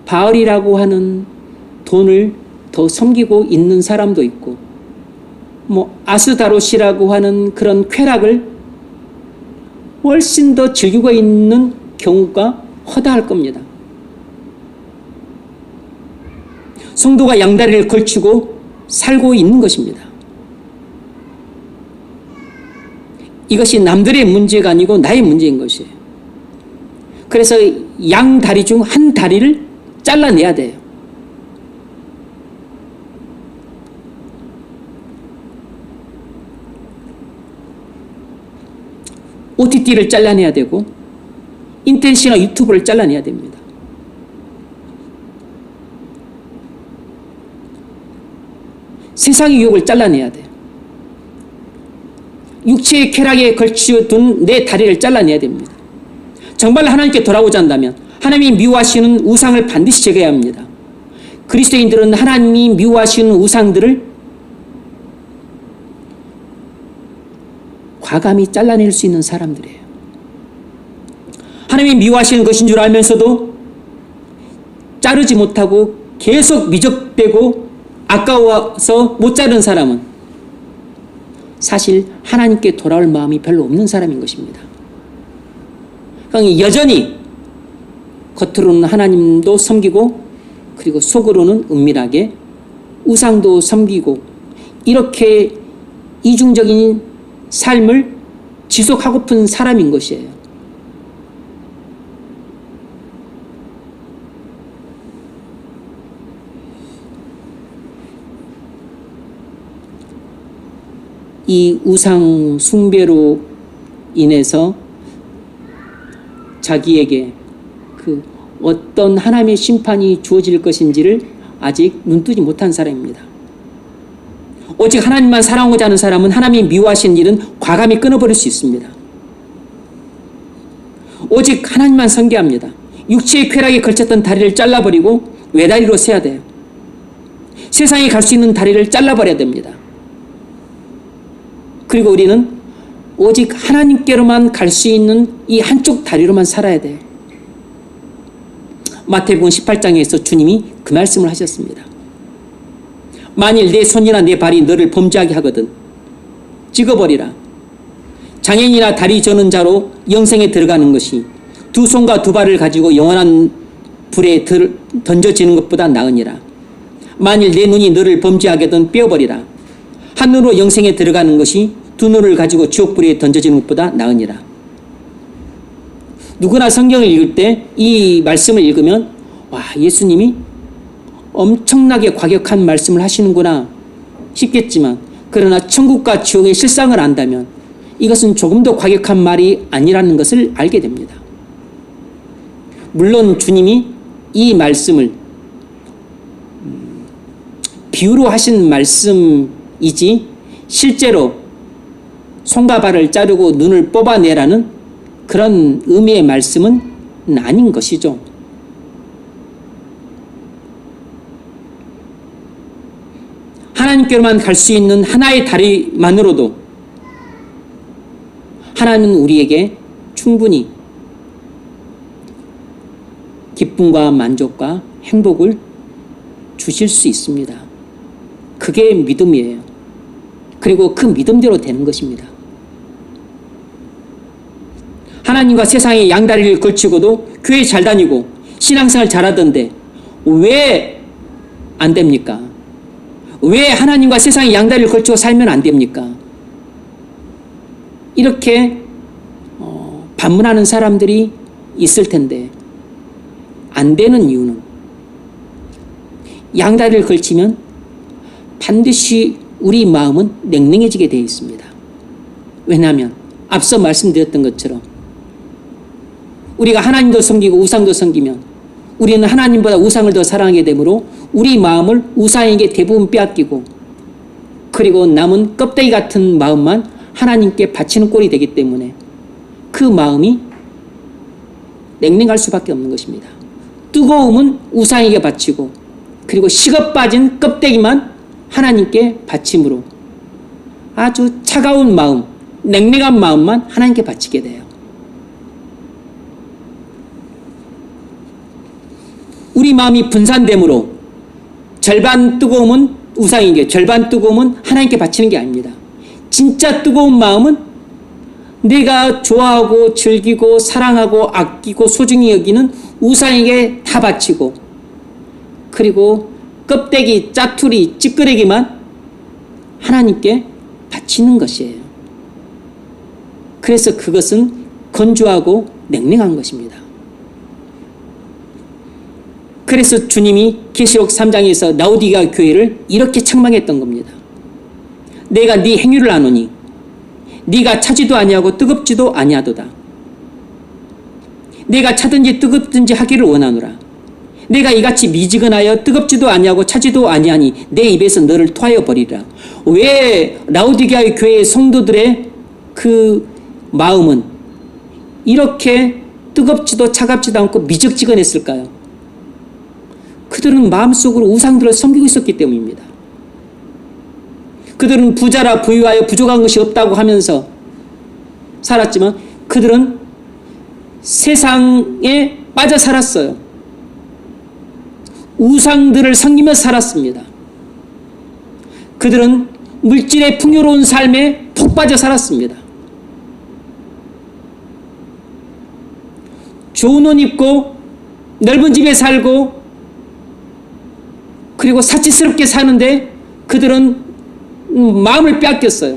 바알이라고 하는 돈을 더 섬기고 있는 사람도 있고 아스다롯이라고 하는 그런 쾌락을 훨씬 더 즐기고 있는 경우가 허다할 겁니다. 성도가 양다리를 걸치고 살고 있는 것입니다. 이것이 남들의 문제가 아니고 나의 문제인 것이에요. 그래서 양다리 중 한 다리를 잘라내야 돼요. OTT를 잘라내야 되고 인터넷이나 유튜브를 잘라내야 됩니다. 세상의 유혹을 잘라내야 돼요. 육체의 쾌락에 걸쳐둔 내 다리를 잘라내야 됩니다. 정말 하나님께 돌아오자 한다면 하나님이 미워하시는 우상을 반드시 제거해야 합니다. 그리스도인들은 하나님이 미워하시는 우상들을 과감히 잘라낼 수 있는 사람들이에요. 하나님이 미워하시는 것인 줄 알면서도 자르지 못하고 계속 미적대고 아까워서 못 자른 사람은 사실 하나님께 돌아올 마음이 별로 없는 사람인 것입니다. 그러니까 여전히 겉으로는 하나님도 섬기고 그리고 속으로는 은밀하게 우상도 섬기고 이렇게 이중적인 삶을 지속하고픈 사람인 것이에요. 이 우상 숭배로 인해서 자기에게 그 어떤 하나님의 심판이 주어질 것인지를 아직 눈뜨지 못한 사람입니다. 오직 하나님만 사랑하고자 하는 사람은 하나님이 미워하시는 일은 과감히 끊어버릴 수 있습니다. 오직 하나님만 섬겨합니다. 육체의 쾌락에 걸쳤던 다리를 잘라버리고 외다리로 세야 돼요. 세상에 갈 수 있는 다리를 잘라버려야 됩니다. 그리고 우리는 오직 하나님께로만 갈 수 있는 이 한쪽 다리로만 살아야 돼요. 마태복음 18장에서 주님이 그 말씀을 하셨습니다. 만일 내 손이나 내 발이 너를 범죄하게 하거든 찍어버리라. 장애인이나 다리 저는 자로 영생에 들어가는 것이 두 손과 두 발을 가지고 영원한 불에 던져지는 것보다 나으니라. 만일 내 눈이 너를 범죄하게든 빼어버리라. 한 눈으로 영생에 들어가는 것이 두 눈을 가지고 지옥불에 던져지는 것보다 나으니라. 누구나 성경을 읽을 때 이 말씀을 읽으면 와, 예수님이 엄청나게 과격한 말씀을 하시는구나 싶겠지만 그러나 천국과 지옥의 실상을 안다면 이것은 조금 더 과격한 말이 아니라는 것을 알게 됩니다. 물론 주님이 이 말씀을 비유로 하신 말씀이지 실제로 손과 발을 자르고 눈을 뽑아내라는 그런 의미의 말씀은 아닌 것이죠. 하나님께로만 갈 수 있는 하나의 다리만으로도 하나님은 우리에게 충분히 기쁨과 만족과 행복을 주실 수 있습니다. 그게 믿음이에요. 그리고 그 믿음대로 되는 것입니다. 하나님과 세상의 양다리를 걸치고도 교회 잘 다니고 신앙생활 잘하던데 왜 안 됩니까? 왜 하나님과 세상의 양다리를 걸치고 살면 안 됩니까? 이렇게 반문하는 사람들이 있을 텐데 안 되는 이유는 양다리를 걸치면 반드시 우리 마음은 냉랭해지게 되어 있습니다. 왜냐하면 앞서 말씀드렸던 것처럼 우리가 하나님도 섬기고 우상도 섬기면 우리는 하나님보다 우상을 더 사랑하게 되므로 우리 마음을 우상에게 대부분 빼앗기고 그리고 남은 껍데기 같은 마음만 하나님께 바치는 꼴이 되기 때문에 그 마음이 냉랭할 수밖에 없는 것입니다. 뜨거움은 우상에게 바치고 그리고 식어 빠진 껍데기만 하나님께 바침으로 아주 차가운 마음, 냉랭한 마음만 하나님께 바치게 돼요. 우리 마음이 분산되므로 절반 뜨거움은 우상에게, 절반 뜨거움은 하나님께 바치는 게 아닙니다. 진짜 뜨거운 마음은 내가 좋아하고 즐기고 사랑하고 아끼고 소중히 여기는 우상에게 다 바치고 그리고 껍데기, 짜투리, 찌끄레기만 하나님께 바치는 것이에요. 그래서 그것은 건조하고 냉랭한 것입니다. 그래서 주님이 계시록 3장에서 라오디게아 교회를 이렇게 책망했던 겁니다. 내가 네 행위를 아노니 네가 차지도 아니하고 뜨겁지도 아니하도다. 내가 차든지 뜨겁든지 하기를 원하노라. 내가 이같이 미지근하여 뜨겁지도 아니하고 차지도 아니하니 내 입에서 너를 토하여 버리리라. 왜 라오디게아 교회의 성도들의 그 마음은 이렇게 뜨겁지도 차갑지도 않고 미적지근했을까요? 그들은 마음속으로 우상들을 섬기고 있었기 때문입니다. 그들은 부자라 부유하여 부족한 것이 없다고 하면서 살았지만 그들은 세상에 빠져 살았어요. 우상들을 섬기며 살았습니다. 그들은 물질의 풍요로운 삶에 푹 빠져 살았습니다. 좋은 옷 입고 넓은 집에 살고 그리고 사치스럽게 사는데 그들은 마음을 빼앗겼어요.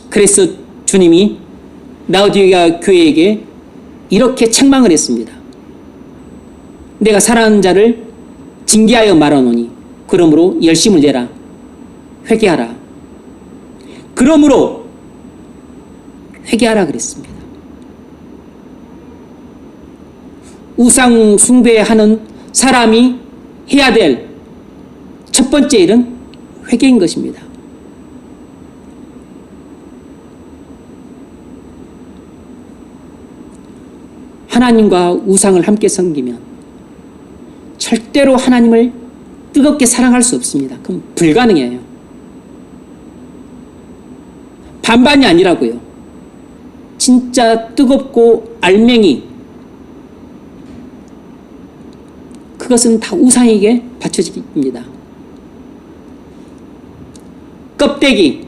그래서 주님이 라오디게아 교회에게 이렇게 책망을 했습니다. 내가 사랑하는 자를 징계하여 말하노니 그러므로 열심을 내라. 회개하라. 그러므로 회개하라 그랬습니다. 우상 숭배하는 사람이 해야 될 첫 번째 일은 회개인 것입니다. 하나님과 우상을 함께 섬기면 절대로 하나님을 뜨겁게 사랑할 수 없습니다. 그럼 불가능해요. 반반이 아니라고요. 진짜 뜨겁고 알맹이 그것은 다 우상에게 바쳐집니다. 껍데기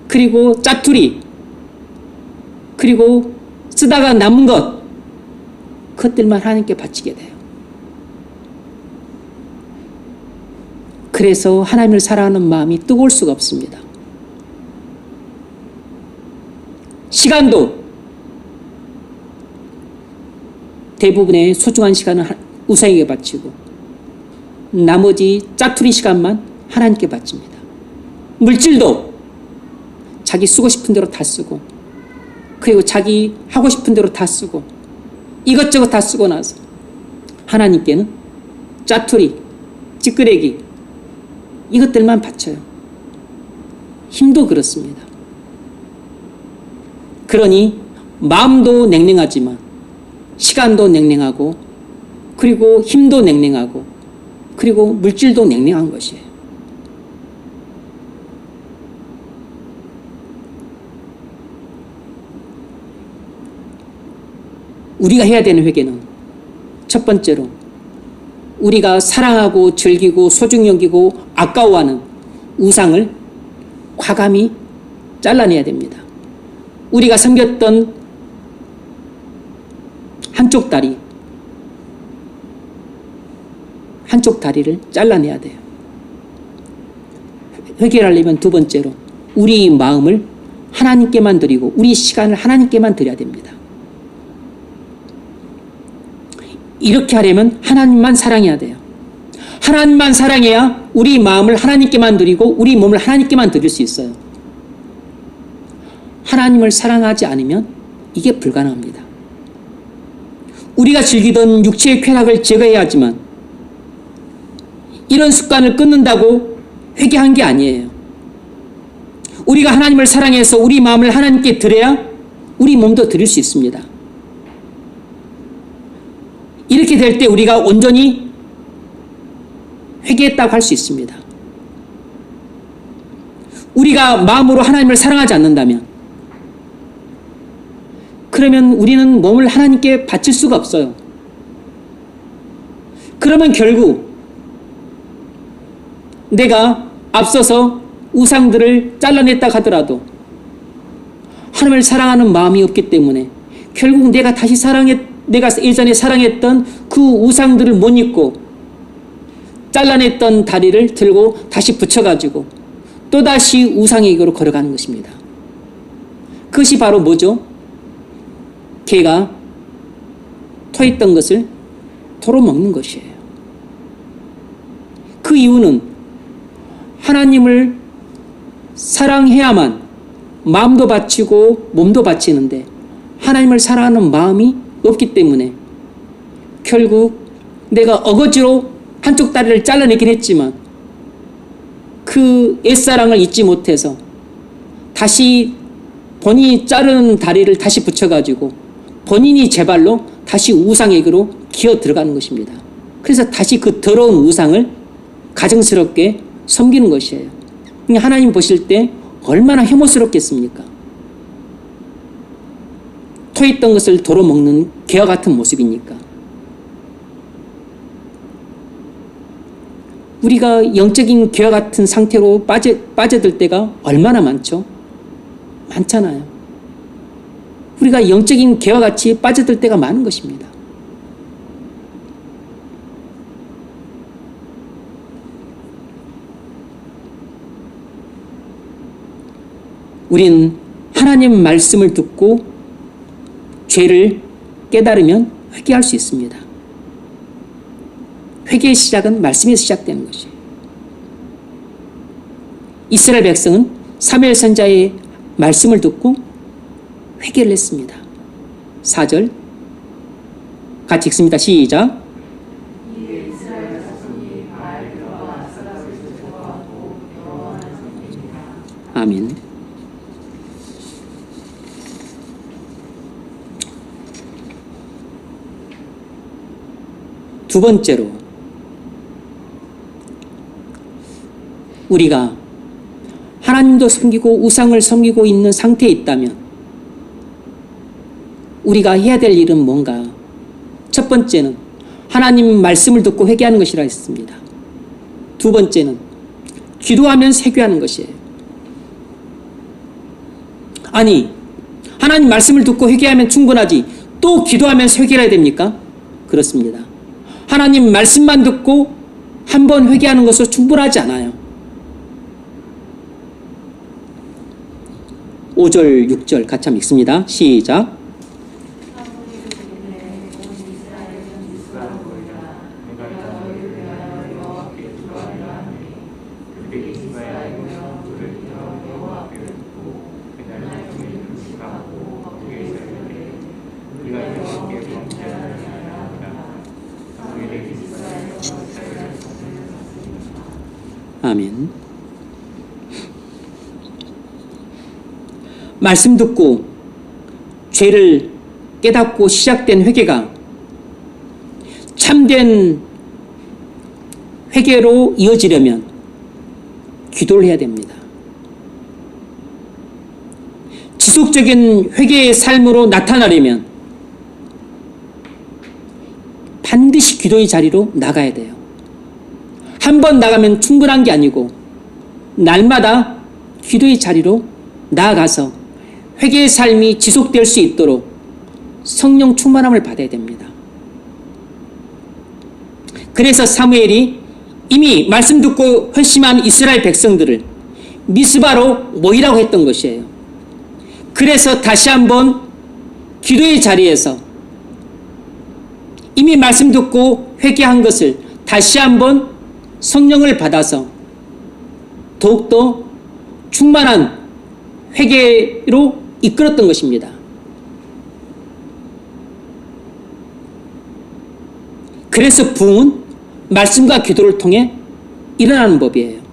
그리고 짜투리 그리고 쓰다가 남은 것 그것들만 하나님께 바치게 돼요. 그래서 하나님을 사랑하는 마음이 뜨거울 수가 없습니다. 시간도 대부분의 소중한 시간은 우상에게 바치고 나머지 짜투리 시간만 하나님께 바칩니다. 물질도 자기 쓰고 싶은 대로 다 쓰고 그리고 자기 하고 싶은 대로 다 쓰고 이것저것 다 쓰고 나서 하나님께는 짜투리, 찌끄레기 이것들만 바쳐요. 힘도 그렇습니다. 그러니 마음도 냉랭하지만 시간도 냉랭하고 그리고 힘도 냉랭하고 그리고 물질도 냉랭한 것이에요. 우리가 해야 되는 회개는 첫 번째로 우리가 사랑하고 즐기고 소중히 여기고 아까워하는 우상을 과감히 잘라내야 됩니다. 우리가 섬겼던 한쪽 다리를 잘라내야 돼요. 회개를 하려면 두 번째로 우리 마음을 하나님께만 드리고 우리 시간을 하나님께만 드려야 됩니다. 이렇게 하려면 하나님만 사랑해야 돼요. 하나님만 사랑해야 우리 마음을 하나님께만 드리고 우리 몸을 하나님께만 드릴 수 있어요. 하나님을 사랑하지 않으면 이게 불가능합니다. 우리가 즐기던 육체의 쾌락을 제거해야 하지만 이런 습관을 끊는다고 회개한 게 아니에요. 우리가 하나님을 사랑해서 우리 마음을 하나님께 드려야 우리 몸도 드릴 수 있습니다. 이렇게 될 때 우리가 온전히 회개했다고 할 수 있습니다. 우리가 마음으로 하나님을 사랑하지 않는다면 그러면 우리는 몸을 하나님께 바칠 수가 없어요. 그러면 결국 내가 앞서서 우상들을 잘라냈다 하더라도 하나님을 사랑하는 마음이 없기 때문에 결국 내가 예전에 사랑했던 그 우상들을 못 잊고 잘라냈던 다리를 들고 다시 붙여가지고 또다시 우상에게로 걸어가는 것입니다. 그것이 바로 뭐죠? 개가 토했던 것을 도로 먹는 것이에요. 그 이유는 하나님을 사랑해야만 마음도 바치고 몸도 바치는데 하나님을 사랑하는 마음이 없기 때문에 결국 내가 어거지로 한쪽 다리를 잘라내긴 했지만 그 옛사랑을 잊지 못해서 다시 본인이 자른 다리를 다시 붙여가지고 본인이 제 발로 다시 우상에게로 기어 들어가는 것입니다. 그래서 다시 그 더러운 우상을 가정스럽게 섬기는 것이에요. 하나님 보실 때 얼마나 혐오스럽겠습니까? 토했던 것을 도로 먹는 개와 같은 모습이니까. 우리가 영적인 개와 같은 상태로 빠져들 때가 얼마나 많죠? 많잖아요. 우리가 영적인 개와 같이 빠져들 때가 많은 것입니다. 우리는 하나님 말씀을 듣고 죄를 깨달으면 회개할 수 있습니다. 회개의 시작은 말씀에서 시작되는 것이에요. 이스라엘 백성은 사무엘 선지자의 말씀을 듣고 회개를 했습니다. 4절 같이 읽습니다. 시작. 아멘. 두 번째로 우리가 하나님도 섬기고 우상을 섬기고 있는 상태에 있다면 우리가 해야 될 일은 뭔가? 첫 번째는 하나님 말씀을 듣고 회개하는 것이라 했습니다. 두 번째는 기도하면서 회개하는 것이에요. 아니, 하나님 말씀을 듣고 회개하면 충분하지 또 기도하면서 회개를 해야 됩니까? 그렇습니다. 하나님 말씀만 듣고 한 번 회개하는 것은 충분하지 않아요. 5절, 6절 같이 한번 읽습니다. 시작. 아멘. 말씀 듣고 죄를 깨닫고 시작된 회개가 참된 회개로 이어지려면 기도를 해야 됩니다. 지속적인 회개의 삶으로 나타나려면 반드시 기도의 자리로 나가야 돼요. 한 번 나가면 충분한 게 아니고 날마다 기도의 자리로 나아가서 회개의 삶이 지속될 수 있도록 성령 충만함을 받아야 됩니다. 그래서 사무엘이 이미 말씀 듣고 회심한 이스라엘 백성들을 미스바로 모이라고 했던 것이에요. 그래서 다시 한번 기도의 자리에서 이미 말씀 듣고 회개한 것을 다시 한번 성령을 받아서 더욱더 충만한 회개로 이끌었던 것입니다. 그래서 부흥은 말씀과 기도를 통해 일어나는 법이에요.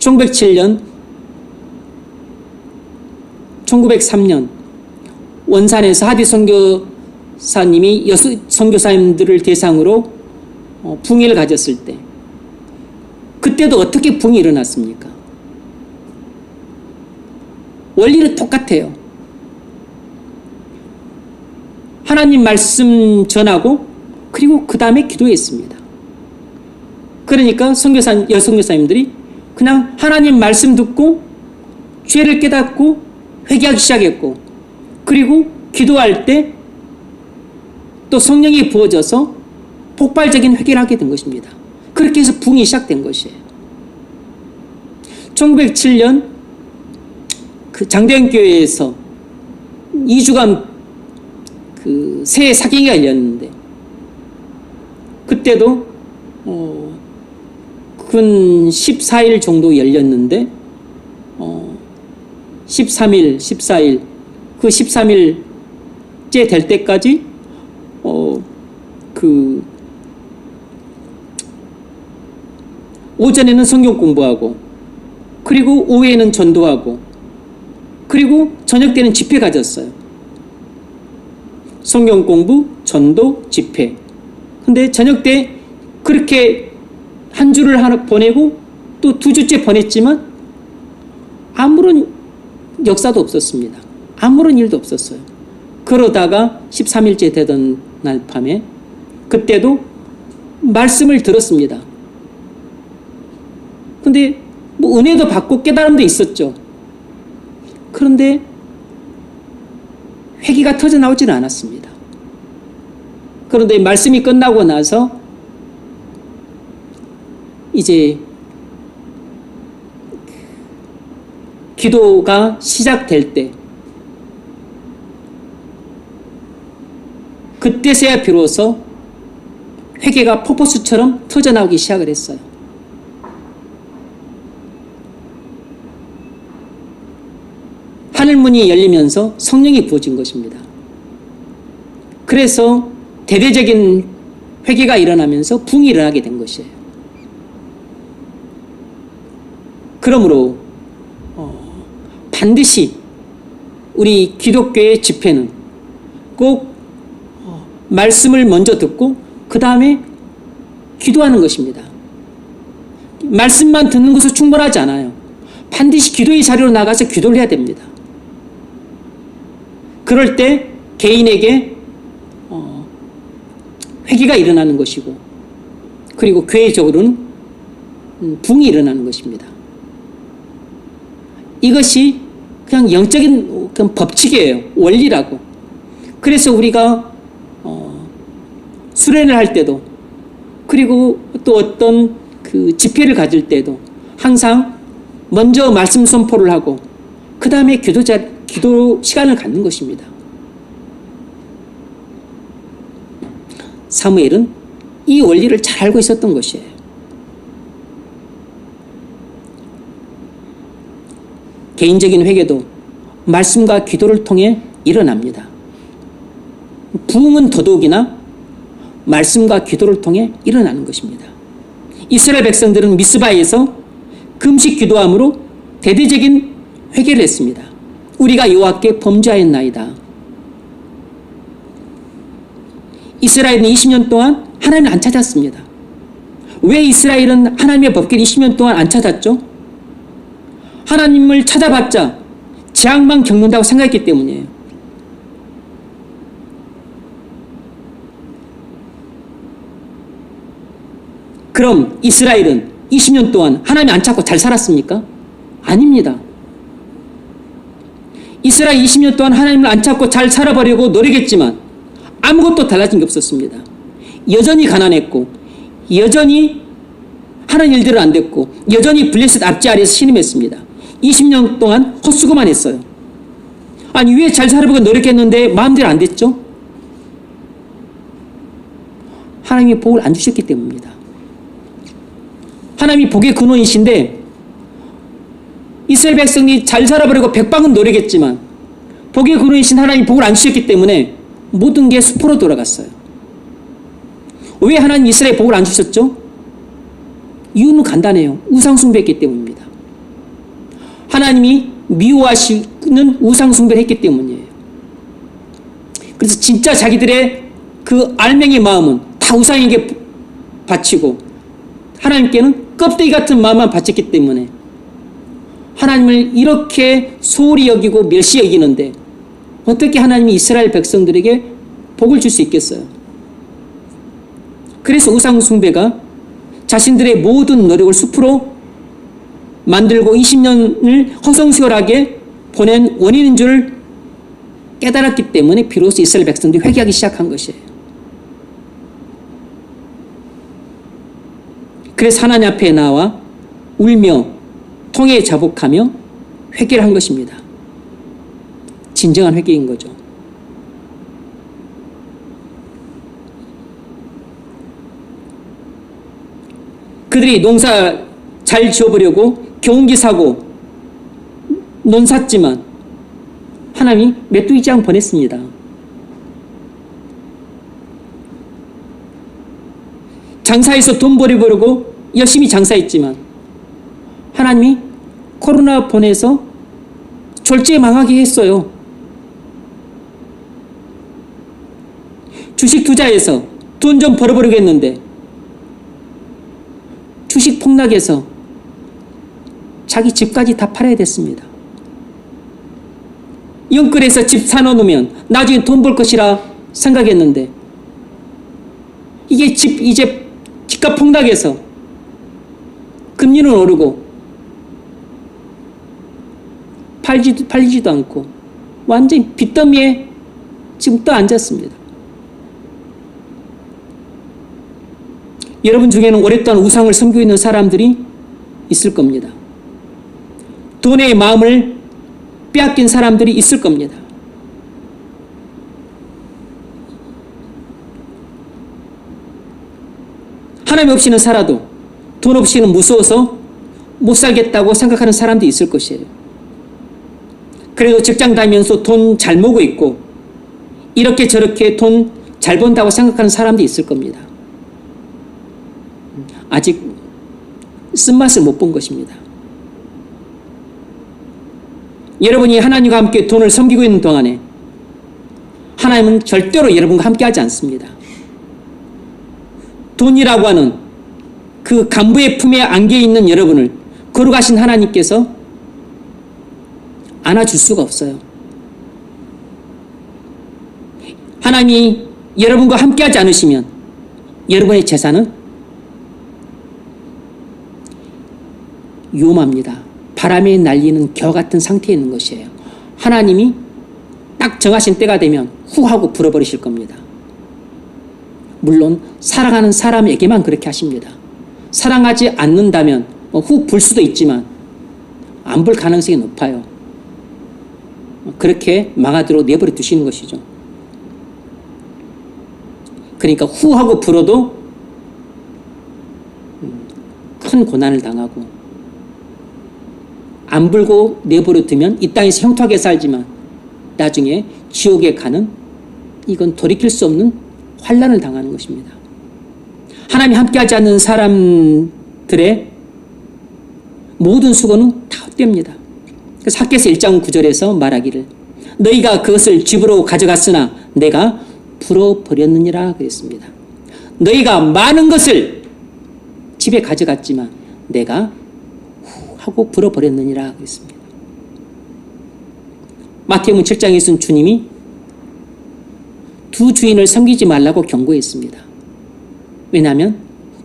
1903년 원산에서 하디 선교사님이 선교사님들을 대상으로 부흥회를 가졌을 때 그때도 어떻게 부흥이 일어났습니까? 원리는 똑같아요. 하나님 말씀 전하고 그리고 그 다음에 기도했습니다. 그러니까 여선교사님들이 그냥 하나님 말씀 듣고 죄를 깨닫고 회개하기 시작했고 그리고 기도할 때 또 성령이 부어져서 폭발적인 회개를 하게 된 것입니다. 그렇게 해서 부흥이 시작된 것이에요. 1907년 그 장대현교회에서 2주간 그 새해 사경회가 열렸는데 그때도 근 14일 정도 열렸는데 13일, 14일 그 13일째 될 때까지 그 오전에는 성경 공부하고 그리고 오후에는 전도하고 그리고 저녁 때는 집회 가졌어요. 성경 공부, 전도, 집회. 근데 저녁 때 그렇게 한 주를 하나 보내고 또 2주째 보냈지만 아무런 역사도 없었습니다. 아무런 일도 없었어요. 그러다가 13일째 되던 날 밤에 그때도 말씀을 들었습니다. 근데 뭐 은혜도 받고 깨달음도 있었죠. 그런데 회개가 터져 나오지는 않았습니다. 그런데 말씀이 끝나고 나서 이제 기도가 시작될 때 그때서야 비로소 회개가 폭포수처럼 터져 나오기 시작을 했어요. 하늘문이 열리면서 성령이 부어진 것입니다. 그래서 대대적인 회개가 일어나면서 부흥이 일어나게 된 것이에요. 그러므로 반드시 우리 기독교의 집회는 꼭 말씀을 먼저 듣고 그 다음에 기도하는 것입니다. 말씀만 듣는 것은 충분하지 않아요. 반드시 기도의 자리로 나가서 기도를 해야 됩니다. 그럴 때 개인에게 회개가 일어나는 것이고 그리고 교회적으로는 부흥이 일어나는 것입니다. 이것이 그냥 영적인 그냥 법칙이에요. 원리라고. 그래서 우리가 수련을 할 때도 그리고 또 어떤 그 집회를 가질 때도 항상 먼저 말씀 선포를 하고 그 다음에 기도 시간을 갖는 것입니다. 사무엘은 이 원리를 잘 알고 있었던 것이에요. 개인적인 회개도 말씀과 기도를 통해 일어납니다. 부흥은 더더욱이나 말씀과 기도를 통해 일어나는 것입니다. 이스라엘 백성들은 미스바에서 금식 기도함으로 대대적인 회개를 했습니다. 우리가 여호와께 범죄하였나이다. 이스라엘은 20년 동안 하나님을 안 찾았습니다. 왜 이스라엘은 하나님의 법궤를 20년 동안 안 찾았죠? 하나님을 찾아봤자 재앙만 겪는다고 생각했기 때문이에요. 그럼 이스라엘은 20년 동안 하나님 안 찾고 잘 살았습니까? 아닙니다. 이스라엘 20년 동안 하나님을 안 찾고 잘 살아보려고 노력했지만 아무것도 달라진 게 없었습니다. 여전히 가난했고, 여전히 하는 일들은 안 됐고, 여전히 블레셋 앞지 아래에서 신음했습니다. 20년 동안 헛수고만 했어요. 아니, 왜 잘 살아보고 노력했는데 마음대로 안 됐죠? 하나님이 복을 안 주셨기 때문입니다. 하나님이 복의 근원이신데 이스라엘 백성이 잘 살아보려고 백방은 노력했지만 복의 근원이신 하나님이 복을 안 주셨기 때문에 모든 게 수포로 돌아갔어요. 왜 하나님 이스라엘 복을 안 주셨죠? 이유는 간단해요. 우상 숭배했기 때문입니다. 하나님이 미워하시는 우상 숭배를 했기 때문이에요. 그래서 진짜 자기들의 그 알맹이 마음은 다 우상에게 바치고 하나님께는 껍데기 같은 마음만 바쳤기 때문에 하나님을 이렇게 소홀히 여기고 멸시 여기는데 어떻게 하나님이 이스라엘 백성들에게 복을 줄 수 있겠어요? 그래서 우상 숭배가 자신들의 모든 노력을 숲으로 만들고 20년을 허송세월하게 보낸 원인인 줄 깨달았기 때문에 비로소 이스라엘 백성들이 회개하기 시작한 것이에요. 그래서 하나님 앞에 나와 울며 통에 자복하며 회개를 한 것입니다. 진정한 회개인 거죠. 그들이 농사 잘 지어보려고 경운기 사고 논 샀지만 하나님이 메뚜기 장 보냈습니다. 장사해서 돈 벌어보려고 열심히 장사했지만 하나님이 코로나 보내서 졸지에 망하게 했어요. 주식 투자해서 돈 좀 벌어보려고 했는데 주식 폭락해서 자기 집까지 다 팔아야 됐습니다. 영끌에서 집 사놓으면 나중에 돈 벌 것이라 생각했는데 이게 이제 집값 폭락해서 금리는 오르고 팔리지도 않고 완전히 빚더미에 지금 또 앉았습니다. 여러분 중에는 오랫동안 우상을 섬기고 있는 사람들이 있을 겁니다. 돈의 마음을 빼앗긴 사람들이 있을 겁니다. 하나님 없이는 살아도 돈 없이는 무서워서 못 살겠다고 생각하는 사람도 있을 것이에요. 그래도 직장 다니면서 돈 잘 모으고 있고 이렇게 저렇게 돈 잘 번다고 생각하는 사람도 있을 겁니다. 아직 쓴맛을 못 본 것입니다. 여러분이 하나님과 함께 돈을 섬기고 있는 동안에 하나님은 절대로 여러분과 함께 하지 않습니다. 돈이라고 하는 그 간부의 품에 안겨 있는 여러분을 거룩하신 하나님께서 안아줄 수가 없어요. 하나님이 여러분과 함께 하지 않으시면 여러분의 재산은 요마입니다. 바람에 날리는 겨 같은 상태에 있는 것이에요. 하나님이 딱 정하신 때가 되면 후 하고 불어버리실 겁니다. 물론 사랑하는 사람에게만 그렇게 하십니다. 사랑하지 않는다면 후 불 수도 있지만 안 불 가능성이 높아요. 그렇게 망하도록 내버려 두시는 것이죠. 그러니까 후 하고 불어도 큰 고난을 당하고 안 불고 내버려 두면 이 땅에서 형통하게 살지만 나중에 지옥에 가는 이건 돌이킬 수 없는 환난을 당하는 것입니다. 하나님이 함께하지 않는 사람들의 모든 수고는 다 헛됩니다. 그래서 학개서 1장 9절에서 말하기를 너희가 그것을 집으로 가져갔으나 내가 불어버렸느니라 그랬습니다. 너희가 많은 것을 집에 가져갔지만 내가 하고 불어버렸느니라 그랬습니다. 마태복음 7장에서는 주님이 두 주인을 섬기지 말라고 경고했습니다. 왜냐하면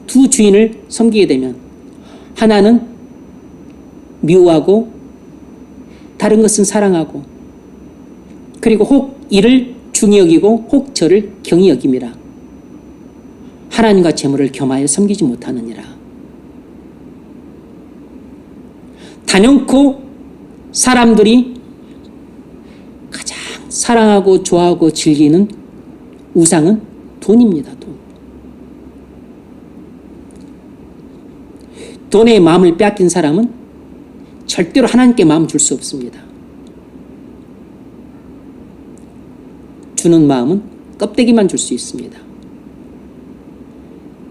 두 주인을 섬기게 되면 하나는 미워하고 다른 것은 사랑하고 그리고 혹 이를 중히 여기고 혹 저를 경히 여김이라. 하나님과 재물을 겸하여 섬기지 못하느니라. 단연코 사람들이 가장 사랑하고 좋아하고 즐기는 우상은 돈입니다. 돈. 돈에 마음을 빼앗긴 사람은 절대로 하나님께 마음 줄 수 없습니다. 주는 마음은 껍데기만 줄 수 있습니다.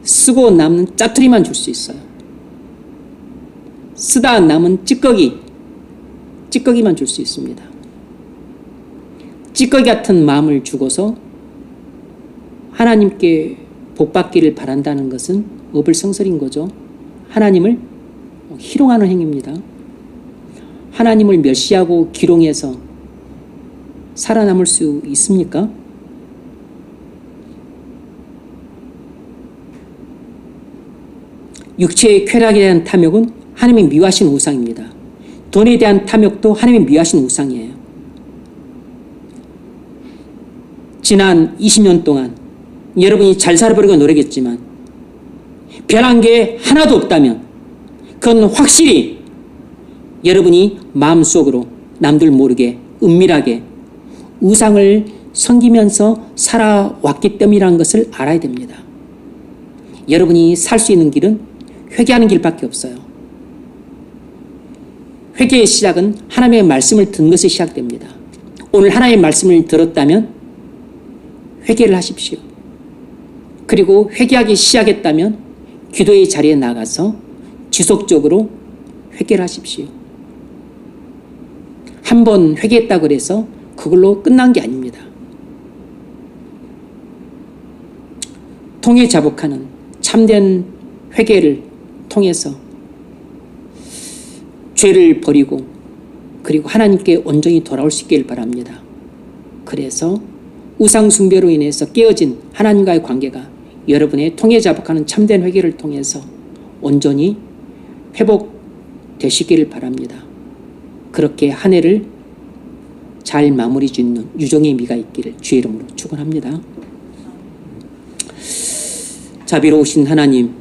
쓰고 남는 짜투리만 줄 수 있어요. 쓰다 남은 찌꺼기만 줄 수 있습니다. 찌꺼기 같은 마음을 주고서 하나님께 복받기를 바란다는 것은 어불성설인 거죠. 하나님을 희롱하는 행위입니다. 하나님을 멸시하고 기롱해서 살아남을 수 있습니까? 육체의 쾌락에 대한 탐욕은 하나님이 미워하시는 우상입니다. 돈에 대한 탐욕도 하나님이 미워하시는 우상이에요. 지난 20년 동안 여러분이 잘 살아보려고 노력했지만 변한 게 하나도 없다면 그건 확실히 여러분이 마음속으로 남들 모르게 은밀하게 우상을 섬기면서 살아왔기 때문이라는 것을 알아야 됩니다. 여러분이 살 수 있는 길은 회개하는 길밖에 없어요. 회개의 시작은 하나님의 말씀을 듣는 것에 시작됩니다. 오늘 하나님의 말씀을 들었다면 회개를 하십시오. 그리고 회개하기 시작했다면 기도의 자리에 나가서 지속적으로 회개를 하십시오. 한 번 회개했다고 해서 그걸로 끝난 게 아닙니다. 통해 자복하는 참된 회개를 통해서 죄를 버리고 그리고 하나님께 온전히 돌아올 수 있기를 바랍니다. 그래서 우상 숭배로 인해서 깨어진 하나님과의 관계가 여러분의 통해 자복하는 참된 회개를 통해서 온전히 회복되시기를 바랍니다. 그렇게 한 해를 잘 마무리 짓는 유종의 미가 있기를 주의 이름으로 축원합니다. 자비로우신 하나님,